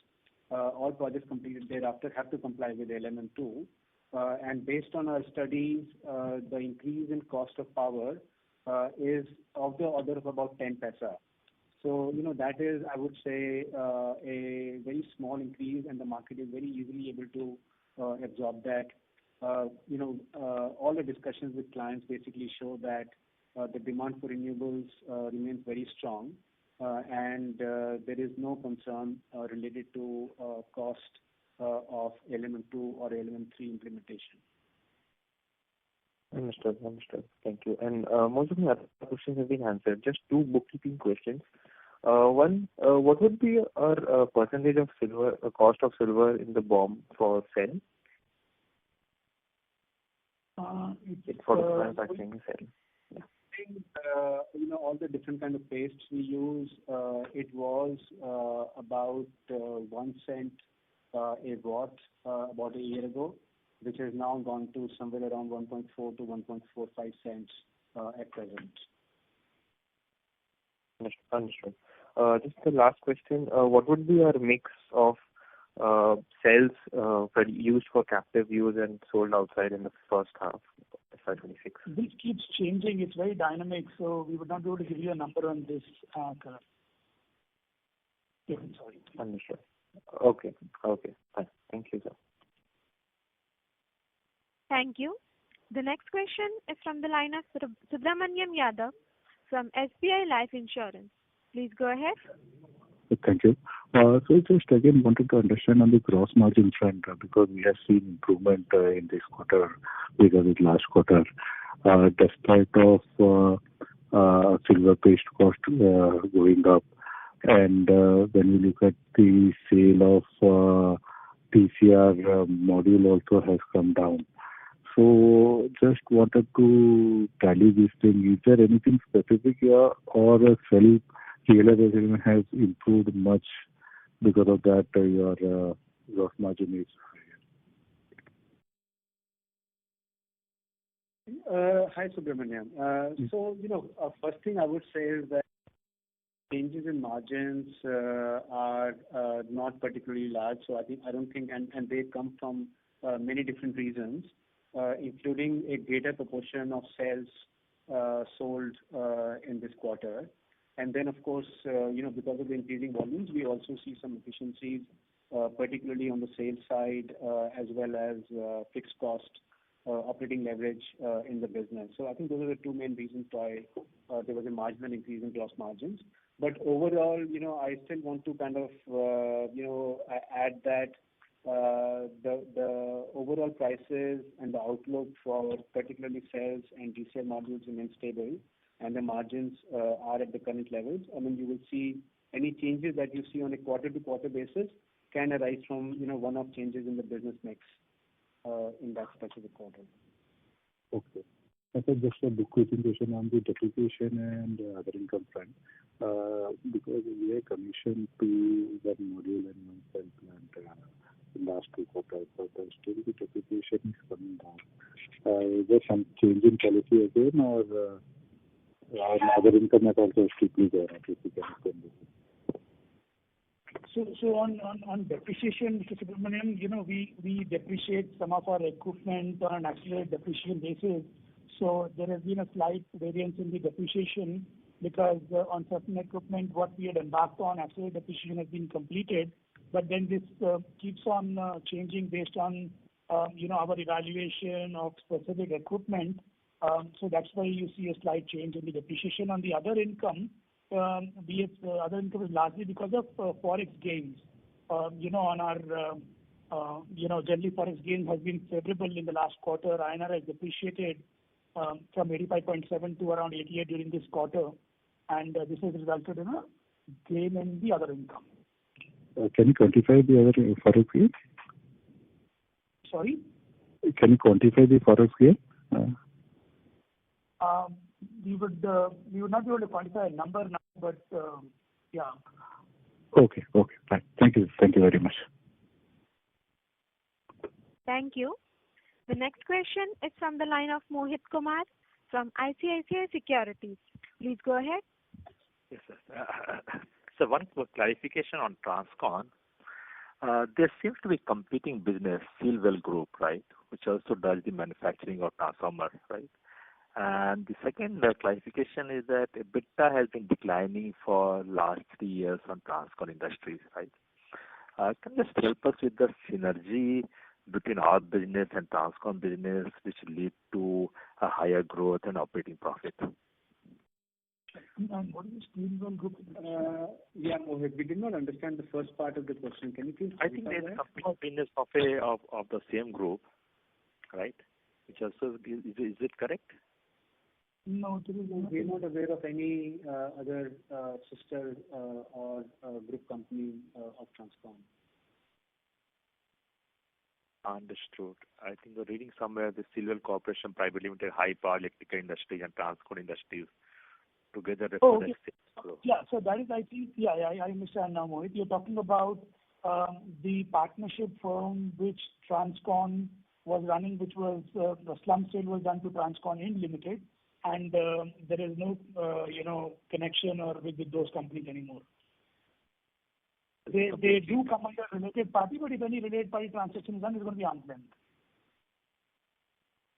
all projects completed thereafter have to comply with ALMM2. And based on our studies, the increase in cost of power is of the order of about 10 paisa. So, that is, I would say, a very small increase, and the market is very easily able to absorb that. All the discussions with clients basically show that the demand for renewables remains very strong, and there is no concern related to cost of ALMM2 or ALMM3 implementation. Understood. Thank you. And most of my other questions have been answered. Just 2 bookkeeping questions. One, what would be our percentage of silver, cost of silver in the BOM for cell? It's for the manufacturing cell. Yeah. including all the different kind of pastes we use, it was about 1 cent a watt about a year ago, which has now gone to somewhere around 1.4 to 1.45 cents at present. Understood. Just the last question. What would be our mix of cells used for captive use and sold outside in the first half of FY26? This keeps changing. It's very dynamic, so we would not be able to give you a number on this. Sorry. Understood. Okay. Fine. Thank you, sir. Thank you. The next question is from the line of Subramaniam Yadav from SBI Life Insurance. Please go ahead. Thank you. So just again wanted to understand on the gross margin front, because we have seen improvement in this quarter because of last quarter, despite of silver paste cost going up. And when we look at the sale of PCR module also has come down. So just wanted to tally this thing. Is there anything specific here, or a cell realization has improved much because of that your gross margin is higher? Hi, Subramaniam. So, first thing I would say is that changes in margins are not particularly large. So I don't think, and they come from many different reasons, including a greater proportion of cells sold in this quarter. And then, of course, because of the increasing volumes, we also see some efficiencies, particularly on the sales side, as well as fixed cost operating leverage in the business. So I think those are the two main reasons why there was a marginal increase in gross margins. But overall, I still want to kind of, add that the overall prices and the outlook for particularly cells and DCR modules remain stable, and the margins are at the current levels. I mean, you will see any changes that you see on a quarter-to-quarter basis can arise from, one-off changes in the business mix in that specific quarter. Okay. I think just a bookkeeping question on the depreciation and other income front, because we are commissioned to that module and one cell plant in last 2 quarters, but still the depreciation is coming down. Is there some change in policy again, or other income that also strictly there? If you can explain this. So on depreciation, Mr. Subramaniam, we depreciate some of our equipment on an accelerated depreciation basis. So there has been a slight variance in the depreciation because on certain equipment, what we had embarked on, accelerated depreciation has been completed. But then this keeps on changing based on, our evaluation of specific equipment. So that's why you see a slight change in the depreciation. On the other income, other income is largely because of forex gains. On our, generally forex gains has been favorable in the last quarter. INR has depreciated from 85.7 to around 88 during this quarter, and this has resulted in a gain in the other income. Can you quantify the other forex gain? Sorry? Can you quantify the forex gain? We would not be able to quantify a number now, but yeah. Okay, fine. Thank you very much. Thank you. The next question is from the line of Mohit Kumar from ICICI Securities. Please go ahead. Yes, sir. So one clarification on Transcon. There seems to be competing business, Sealwell Group, right, which also does the manufacturing of transformer, right? And the second clarification is that EBITDA has been declining for last 3 years on Transcon Industries, right? Can you just help us with the synergy between our business and Transcon business, which lead to a higher growth and operating profit? And what is Sealwell Group? Yeah, Mohit, we did not understand the first part of the question. Can you please? I think there's a competing business of the same group, right? Which also is it correct? No, we're not aware of any other sister or group company of Transcon. Understood. I think we're reading somewhere the Silver Corporation Private Limited, High Power Electrical Industries and Transport Industries together represent 6 crore. Yeah. So that is, I think, I understand now, Mohit. You're talking about the partnership firm which Transcon was running, which was the slum sale was done to Transcon Ind Limited, and there is no, connection or with those companies anymore. They do come under related party, but if any related party transaction is done, it's going to be unplanned.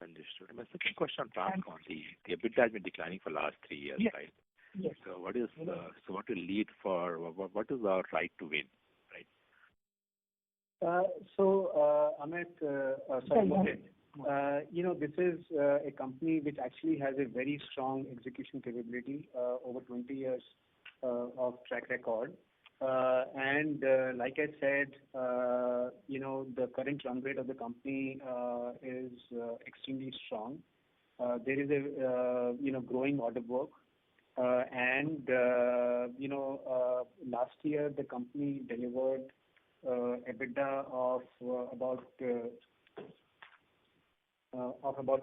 Understood. My second question on Transcon, the EBITDA has been declining for last 3 years, Yes. right? Yes. So what will lead for, what is our right to win, right? Amit, sorry, Mohit. This is a company which actually has a very strong execution capability, over 20 years of track record. Like I said, the current run rate of the company is extremely strong. There is a growing order book, last year the company delivered EBITDA of about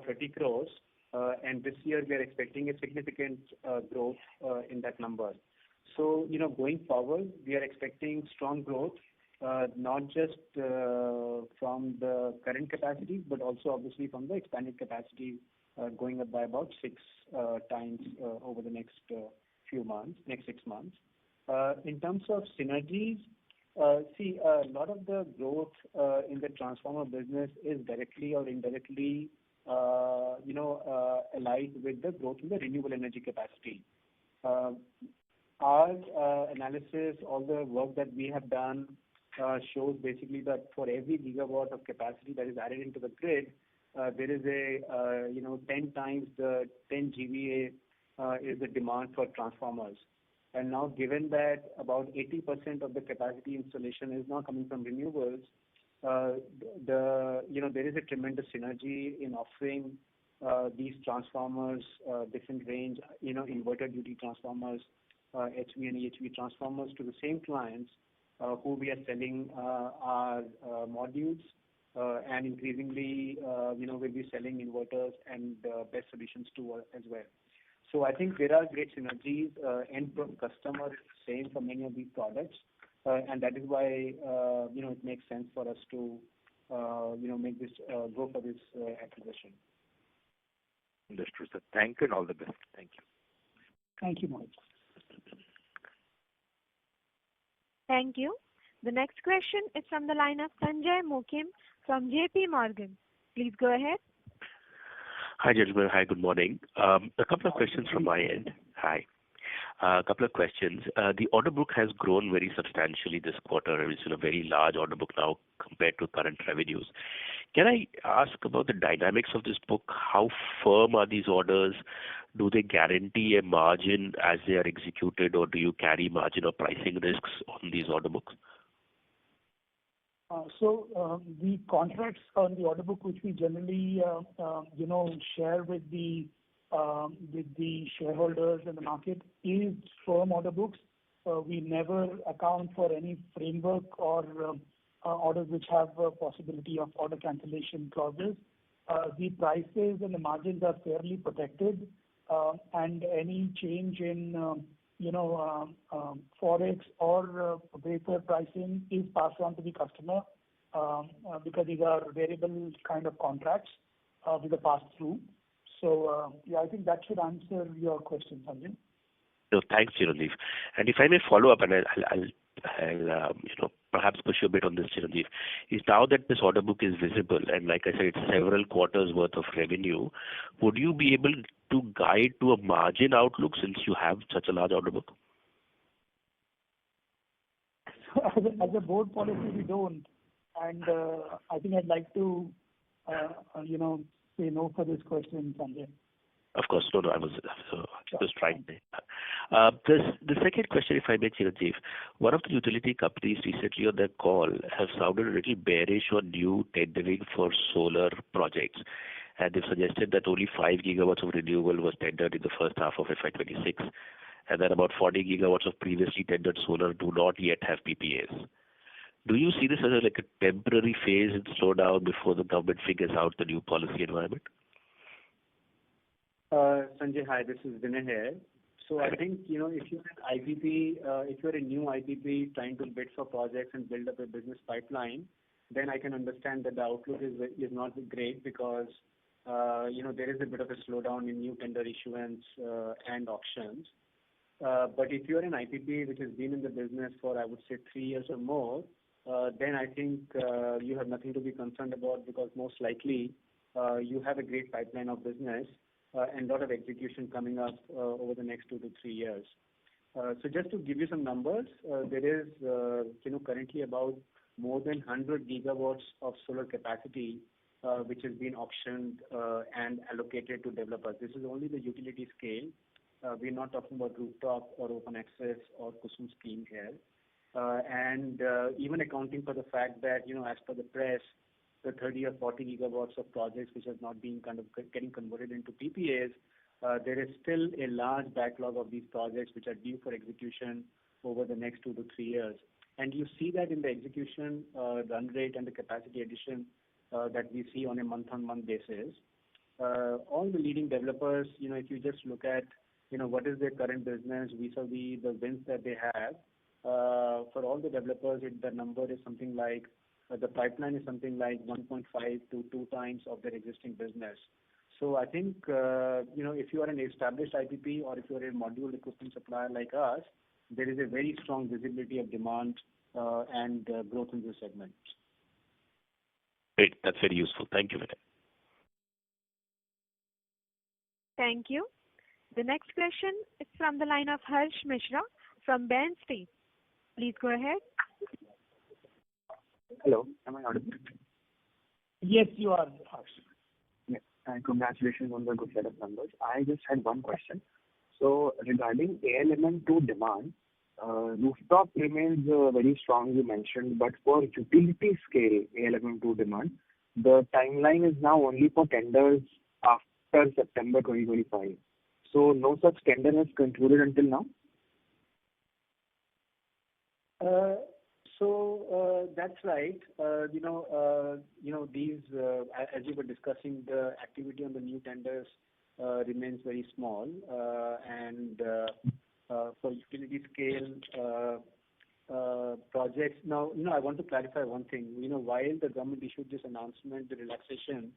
30 crores, and this year we are expecting a significant growth in that number. So, going forward, we are expecting strong growth, not just from the current capacity, but also obviously from the expanded capacity, going up by about 6 times over the next 6 months. In terms of synergies, a lot of the growth in the transformer business is directly or indirectly, allied with the growth in the renewable energy capacity. Our analysis, all the work that we have done, shows basically that for every gigawatt of capacity that is added into the grid, there is a 10 times the 10 GVA is the demand for transformers. And now, given that about 80% of the capacity installation is now coming from renewables, there is a tremendous synergy in offering these transformers, different range, inverter duty transformers, HV and EHV transformers to the same clients who we are selling our modules, and increasingly, we'll be selling inverters and BESS solutions to as well. So I think there are great synergies, end customer is the same for many of these products, and that is why it makes sense for us to make this go for this acquisition. Understood, sir. Thank you and all the best. Thank you. Thank you, Mohit. Thank you. The next question is from the line of Sanjay Mukim from JP Morgan. Please go ahead. Hi, gentlemen. Hi, good morning. A couple of questions from my end. Hi. A couple of questions. The order book has grown very substantially this quarter. It's in a very large order book now compared to current revenues. Can I ask about the dynamics of this book? How firm are these orders? Do they guarantee a margin as they are executed, or do you carry margin or pricing risks on these order books? The contracts on the order book, which we generally, share with the shareholders in the market, is firm order books. We never account for any framework or orders which have a possibility of order cancellation clauses. The prices and the margins are fairly protected, and any change in forex or wafer pricing is passed on to the customer, because these are variable kind of contracts with a pass-through. So, I think that should answer your question, Sanjay. No, thanks, Chiranjeev. And if I may follow up, and I'll perhaps push you a bit on this, Chiranjeev, is now that this order book is visible, and like I said, it's several quarters worth of revenue, would you be able to guide to a margin outlook since you have such a large order book? As a board policy, we don't. And I think I'd like to, say no for this question, Sanjay. Of course, no, I was just trying. The second question, if I may, Chiranjeev, one of the utility companies recently on their call have sounded a little bearish on new tendering for solar projects, and they've suggested that only 5 gigawatts of renewable was tendered in the first half of FY26, and that about 40 gigawatts of previously tendered solar do not yet have PPAs. Do you see this as like a temporary phase and slowdown before the government figures out the new policy environment? Sanjay, hi, this is Vinay here. So I think, if you're an IPP, if you're a new IPP trying to bid for projects and build up a business pipeline, then I can understand that the outlook is not great because, there is a bit of a slowdown in new tender issuance and auctions. But if you're an IPP which has been in the business for, I would say, 3 years or more, then I think you have nothing to be concerned about because most likely you have a great pipeline of business and a lot of execution coming up over the next 2 to 3 years. So just to give you some numbers, there is currently about more than 100 gigawatts of solar capacity which has been auctioned and allocated to developers. This is only the utility scale. We're not talking about rooftop or open access or Kusum scheme here. And even accounting for the fact that, as per the press, the 30 or 40 gigawatts of projects which have not been kind of getting converted into PPAs, there is still a large backlog of these projects which are due for execution over the next 2 to 3 years. And you see that in the execution run rate and the capacity addition that we see on a month-on-month basis. All the leading developers, if you just look at, what is their current business vis-a-vis the wins that they have, for all the developers, the number is something like, the pipeline is something like 1.5 to 2 times of their existing business. So I think, if you are an established IPP or if you are a module equipment supplier like us, there is a very strong visibility of demand and growth in this segment. Great. That's very useful. Thank you, Vinay. Thank you. The next question is from the line of Harsh Mishra from Bernstein. Please go ahead. Hello, am I audible? Yes, you are, Harsh. Yes, and congratulations on the good set of numbers. I just had one question. So regarding ALMM2 demand, rooftop remains very strong, you mentioned, but for utility scale ALMM2 demand, the timeline is now only for tenders after September 2025. So no such tender has concluded until now? So that's right. These, as you were discussing, the activity on the new tenders remains very small. And for utility scale projects, now, I want to clarify one thing. While the government issued this announcement, the relaxation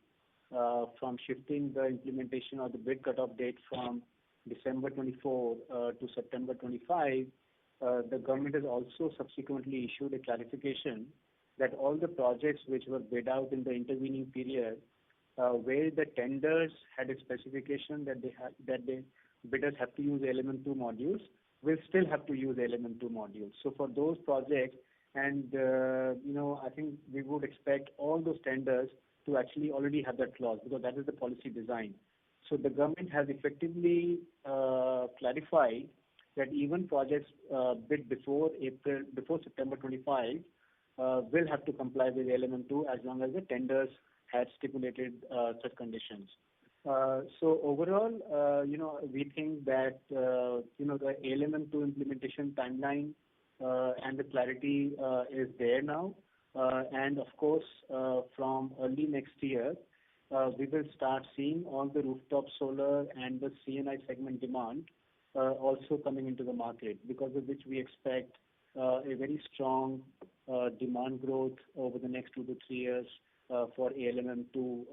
from shifting the implementation of the bid cutoff date from December 24 to September 25, the government has also subsequently issued a clarification that all the projects which were bid out in the intervening period, where the tenders had a specification that the bidders have to use ALMM2 modules, will still have to use ALMM2 modules. So for those projects, and I think we would expect all those tenders to actually already have that clause because that is the policy design. So the government has effectively clarified that even projects bid before September 25 will have to comply with ALMM2 as long as the tenders had stipulated such conditions. So overall, we think that the ALMM2 implementation timeline and the clarity is there now. And of course, from early next year, we will start seeing all the rooftop solar and the C&I segment demand also coming into the market, because of which we expect a very strong demand growth over the next 2 to 3 years for ALMM2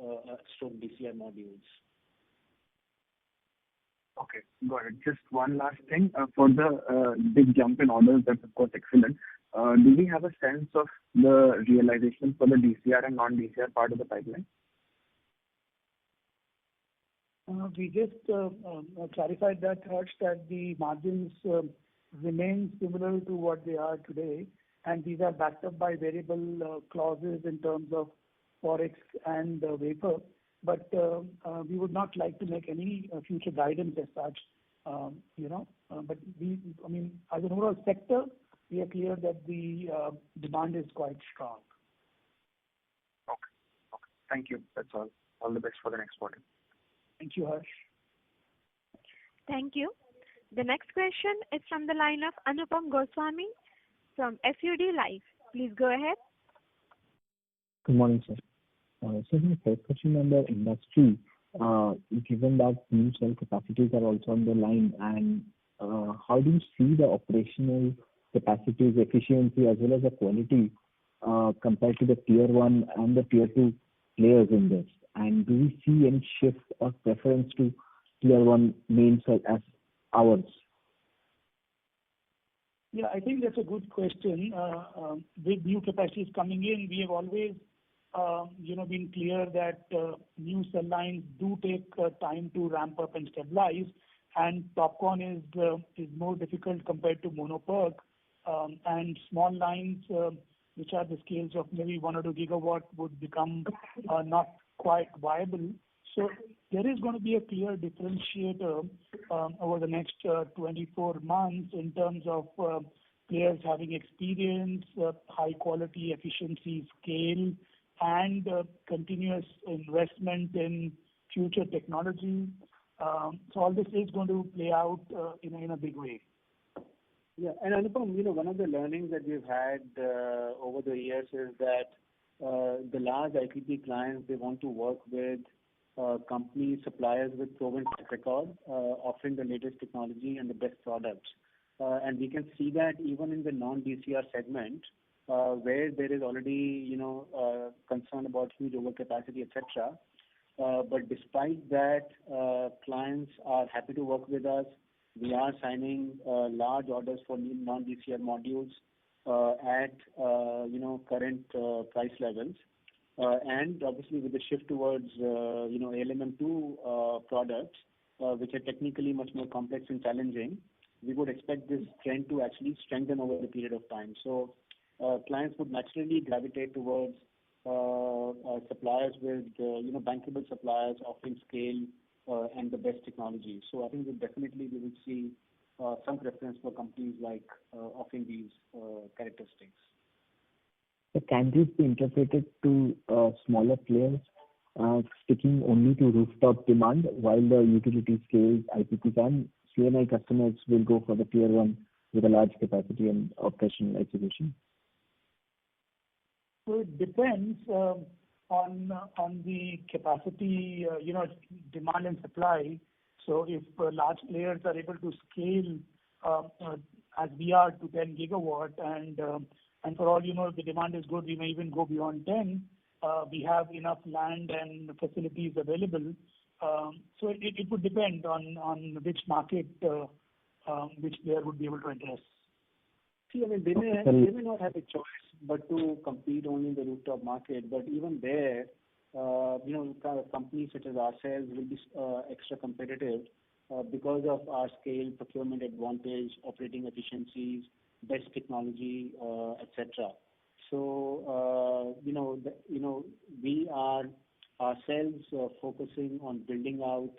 stroke DCR modules. Okay, got it. Just one last thing. For the big jump in orders, that's of course excellent. Do we have a sense of the realization for the DCR and non-DCR part of the pipeline? We just clarified that, Harsh, that the margins remain similar to what they are today, and these are backed up by variable clauses in terms of forex and wafer. But we would not like to make any future guidance as such, But as an overall sector, we are clear that the demand is quite strong. Okay. Thank you. That's all. All the best for the next quarter. Thank you, Harsh. Thank you. The next question is from the line of Anupam Goswami from FUD Live. Please go ahead. Good morning, sir. So my first question on the industry, given that new cell capacities are also on the line, and how do you see the operational capacities, efficiency, as well as the quality compared to the tier one and the tier two players in this? And do we see any shift or preference to tier one main cell as ours? Yeah, I think that's a good question. With new capacities coming in, we have always been clear that new cell lines do take time to ramp up and stabilize, and TOPCon is more difficult compared to mono PERC, and small lines which are the scales of maybe 1 or 2 gigawatt would become not quite viable. So there is going to be a clear differentiator over the next 24 months in terms of players having experience, high quality, efficiency, scale, and continuous investment in future technology. So all this is going to play out in a big way. Yeah, and Anupam, one of the learnings that we've had over the years is that the large IPP clients, they want to work with company suppliers with proven track record, offering the latest technology and the best products. And we can see that even in the non-DCR segment, where there is already, concern about huge overcapacity, etc. But despite that, clients are happy to work with us. We are signing large orders for new non-DCR modules at, current price levels. And obviously with the shift towards, ALMM2 products, which are technically much more complex and challenging, we would expect this trend to actually strengthen over the period of time. So clients would naturally gravitate towards suppliers with, bankable suppliers offering scale and the best technology. So I think that definitely we will see some preference for companies like offering these characteristics. So can this be interpreted to smaller players sticking only to rooftop demand, while the utility scale IPPs and CNI customers will go for the tier one with a large capacity and operational execution? So it depends on the capacity, demand and supply. So if large players are able to scale as we are to 10 gigawatt, and for all if the demand is good, we may even go beyond 10. We have enough land and facilities available. So it would depend on which market which player would be able to address. See, they may not have a choice but to compete only in the rooftop market. But even there, companies such as ourselves will be extra competitive because of our scale, procurement advantage, operating efficiencies, best technology, etc. So, we are ourselves focusing on building out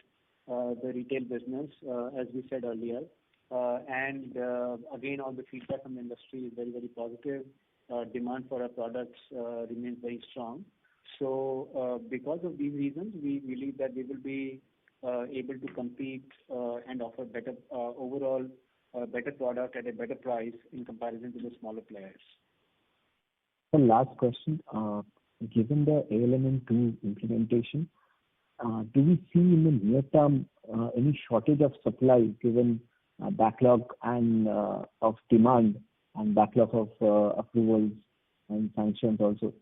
the retail business, as we said earlier. And again, all the feedback from the industry is very, very positive. Demand for our products remains very strong. So because of these reasons, we believe that we will be able to compete and offer better overall better product at a better price in comparison to the smaller players. The last question, given the ALMM2 implementation, do we see in the near term any shortage of supply given backlog and of demand and backlog of approvals and sanctions also?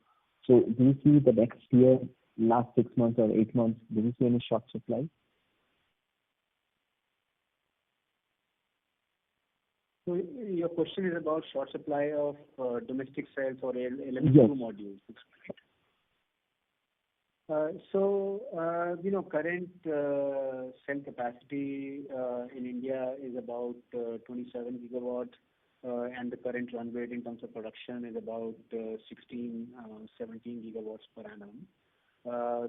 So do you see the next year, last 6 months or 8 months, do you see any short supply? So your question is about short supply of domestic cells or ALMM2 yes. modules. Current cell capacity in India is about 27 gigawatt, and the current run rate in terms of production is about 16, 17 gigawatts per annum.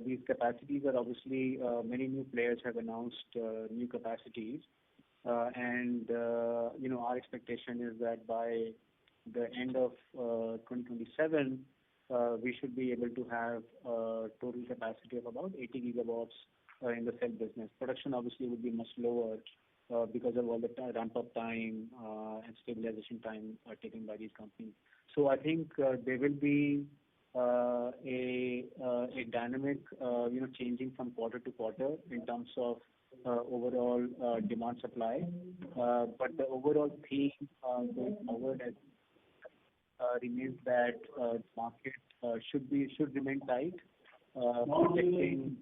These capacities are obviously, many new players have announced new capacities, and our expectation is that by the end of 2027, we should be able to have a total capacity of about 80 gigawatts in the cell business. Production obviously would be much lower because of all the ramp-up time and stabilization time taken by these companies. So I think there will be a dynamic, changing from quarter to quarter in terms of overall demand supply. But the overall theme going forward remains that market should remain tight, protecting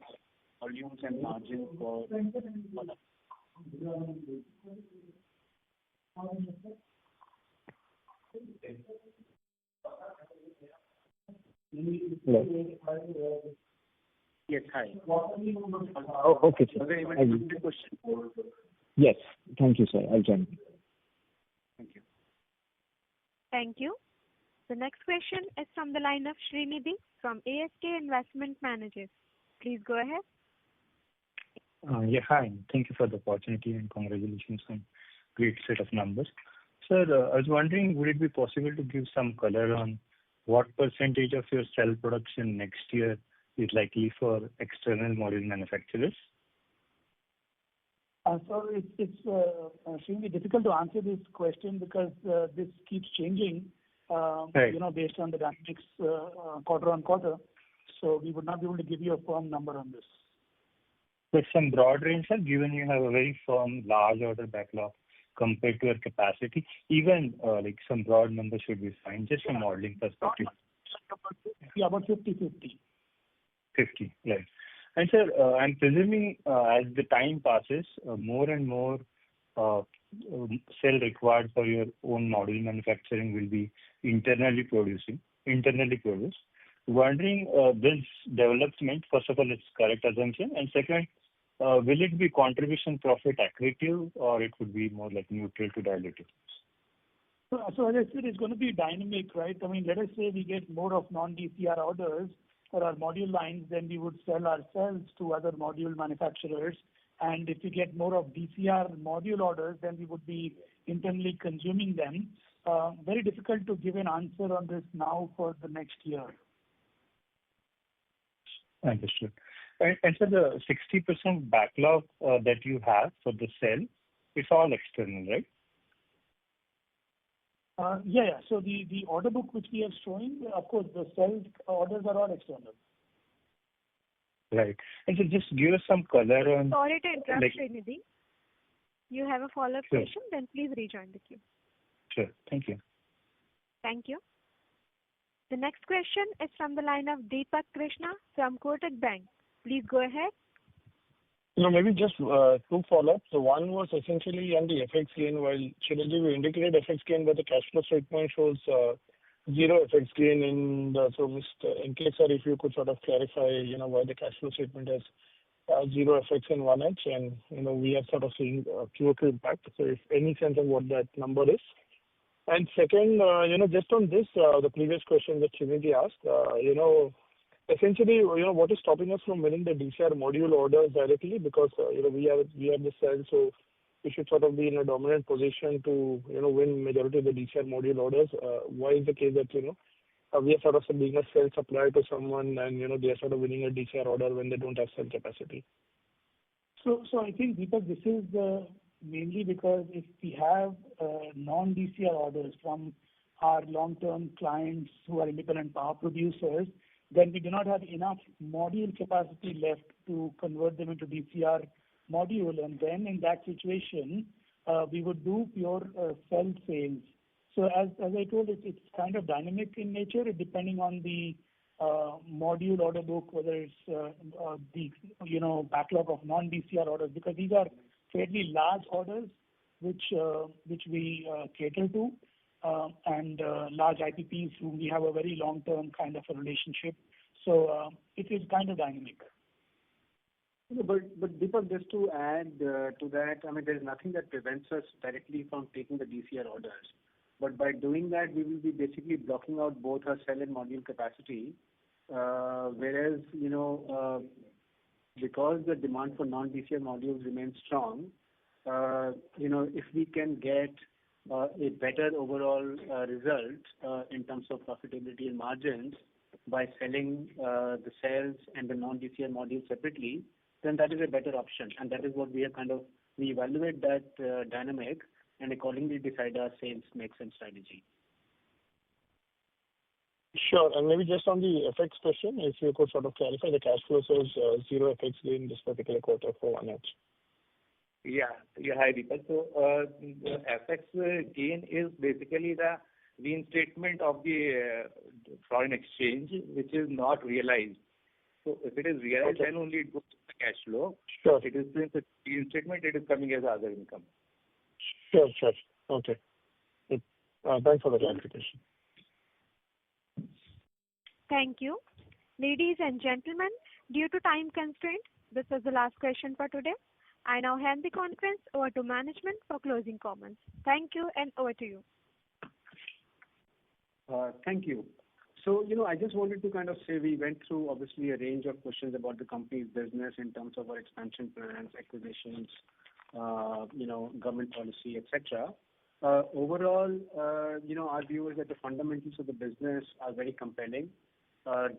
volumes and margins for. Hello. Yes, hi. Oh, okay, sir. Was there even a question? Yes. Thank you, sir. I'll join. Thank you. Thank you. The next question is from the line of Srinidhi from ASK Investment Managers. Please go ahead. Yeah, hi. Thank you for the opportunity and congratulations on great set of numbers. Sir, I was wondering, would it be possible to give some color on what percentage of your cell production next year is likely for external module manufacturers? So it's extremely difficult to answer this question because this keeps changing, Right. Based on the dynamics quarter on quarter. So we would not be able to give you a firm number on this. But some broad range, sir, given you have a very firm large order backlog compared to your capacity, even like some broad number should be fine, just from modeling perspective. Yeah, about 50-50. 50, right. And sir, I'm presuming as the time passes, more and more cell required for your own module manufacturing will be internally produced. Wondering this development, first of all, it's correct assumption, and second, will it be contribution profit accretive or it would be more like neutral to dilutive? So as I said, it's going to be dynamic, right? I mean, let us say we get more of non-DCR orders for our module lines, then we would sell our cells to other module manufacturers. And if we get more of DCR module orders, then we would be internally consuming them. Very difficult to give an answer on this now for the next year. Understood. And so the 60% backlog that you have for the cell, it's all external, right? Yeah. So the order book which we are showing, of course, the cell orders are all external. Right. And so just give us some color on. Sorry to interrupt, Srinidhi. You have a follow-up question, then please rejoin the queue. Sure. Thank you. Thank you. The next question is from the line of Deepak Krishna from Kotak Bank. Please go ahead. Maybe just two follow-ups. So one was essentially on the FX gain, while Chiranjeev, you indicated FX gain, but the cash flow statement shows zero FX gain in the, so in case, sir, if you could sort of clarify, why the cash flow statement has zero FX in 1H, and, we are sort of seeing QOQ impact. So if any sense of what that number is. And second, just on this, the previous question that Chiranjeev asked, essentially, what is stopping us from winning the DCR module orders directly? Because, we have the cell, so we should sort of be in a dominant position to, win majority of the DCR module orders. Why is the case that, we are sort of being a cell supplier to someone and, they are sort of winning a DCR order when they don't have cell capacity? So I think, Deepak, this is mainly because if we have non-DCR orders from our long-term clients who are independent power producers, then we do not have enough module capacity left to convert them into DCR module. And then in that situation, we would do pure cell sales. So as I told, it's kind of dynamic in nature, depending on the module order book, whether it's the backlog of non-DCR orders, because these are fairly large orders which we cater to, and large IPPs who we have a very long-term kind of a relationship. So it is kind of dynamic. But Deepak, just to add to that, I mean, there is nothing that prevents us directly from taking the DCR orders. But by doing that, we will be basically blocking out both our cell and module capacity. Whereas, because the demand for non-DCR modules remains strong, if we can get a better overall result in terms of profitability and margins by selling the cells and the non-DCR modules separately, then that is a better option. And that is what we evaluate that dynamic and accordingly decide our sales mix and strategy. Sure. And maybe just on the FX question, if you could sort of clarify the cash flow shows zero FX gain this particular quarter for 1H. Yeah. Hi, Deepak. So, the FX gain is basically the reinstatement of the foreign exchange, which is not realized. So if it is realized, then only it goes to the cash flow. Sure. It is since it's reinstatement, it is coming as other income. Sure. Okay. Good. Thanks for the clarification. Thank you. Ladies and gentlemen, due to time constraint, this was the last question for today. I now hand the conference over to management for closing comments. Thank you, and over to you. Thank you. So, I just wanted to kind of say we went through obviously a range of questions about the company's business in terms of our expansion plans, acquisitions, government policy, etc. Overall, our view is that the fundamentals of the business are very compelling.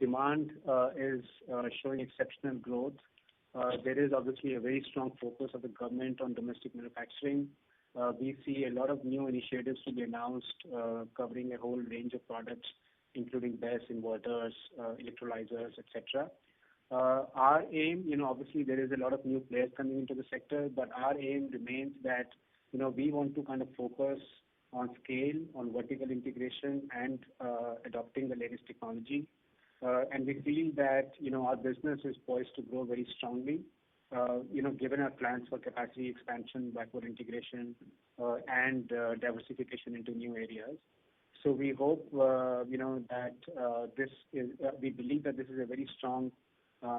Demand is showing exceptional growth. There is obviously a very strong focus of the government on domestic manufacturing. We see a lot of new initiatives to be announced, covering a whole range of products, including BESS, inverters, electrolyzers, etc. Our aim, obviously there is a lot of new players coming into the sector, but our aim remains that, we want to kind of focus on scale, on vertical integration, and adopting the latest technology. And we feel that, our business is poised to grow very strongly, given our plans for capacity expansion, backward integration, and diversification into new areas. So we hope, that we believe that this is a very strong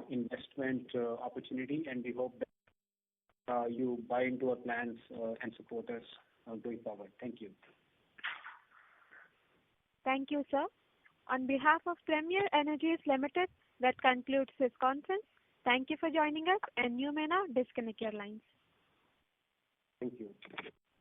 investment opportunity, and we hope that you buy into our plans and support us going forward. Thank you. Thank you, sir. On behalf of Premier Energies Limited, that concludes this conference. Thank you for joining us, and you may now disconnect your lines. Thank you.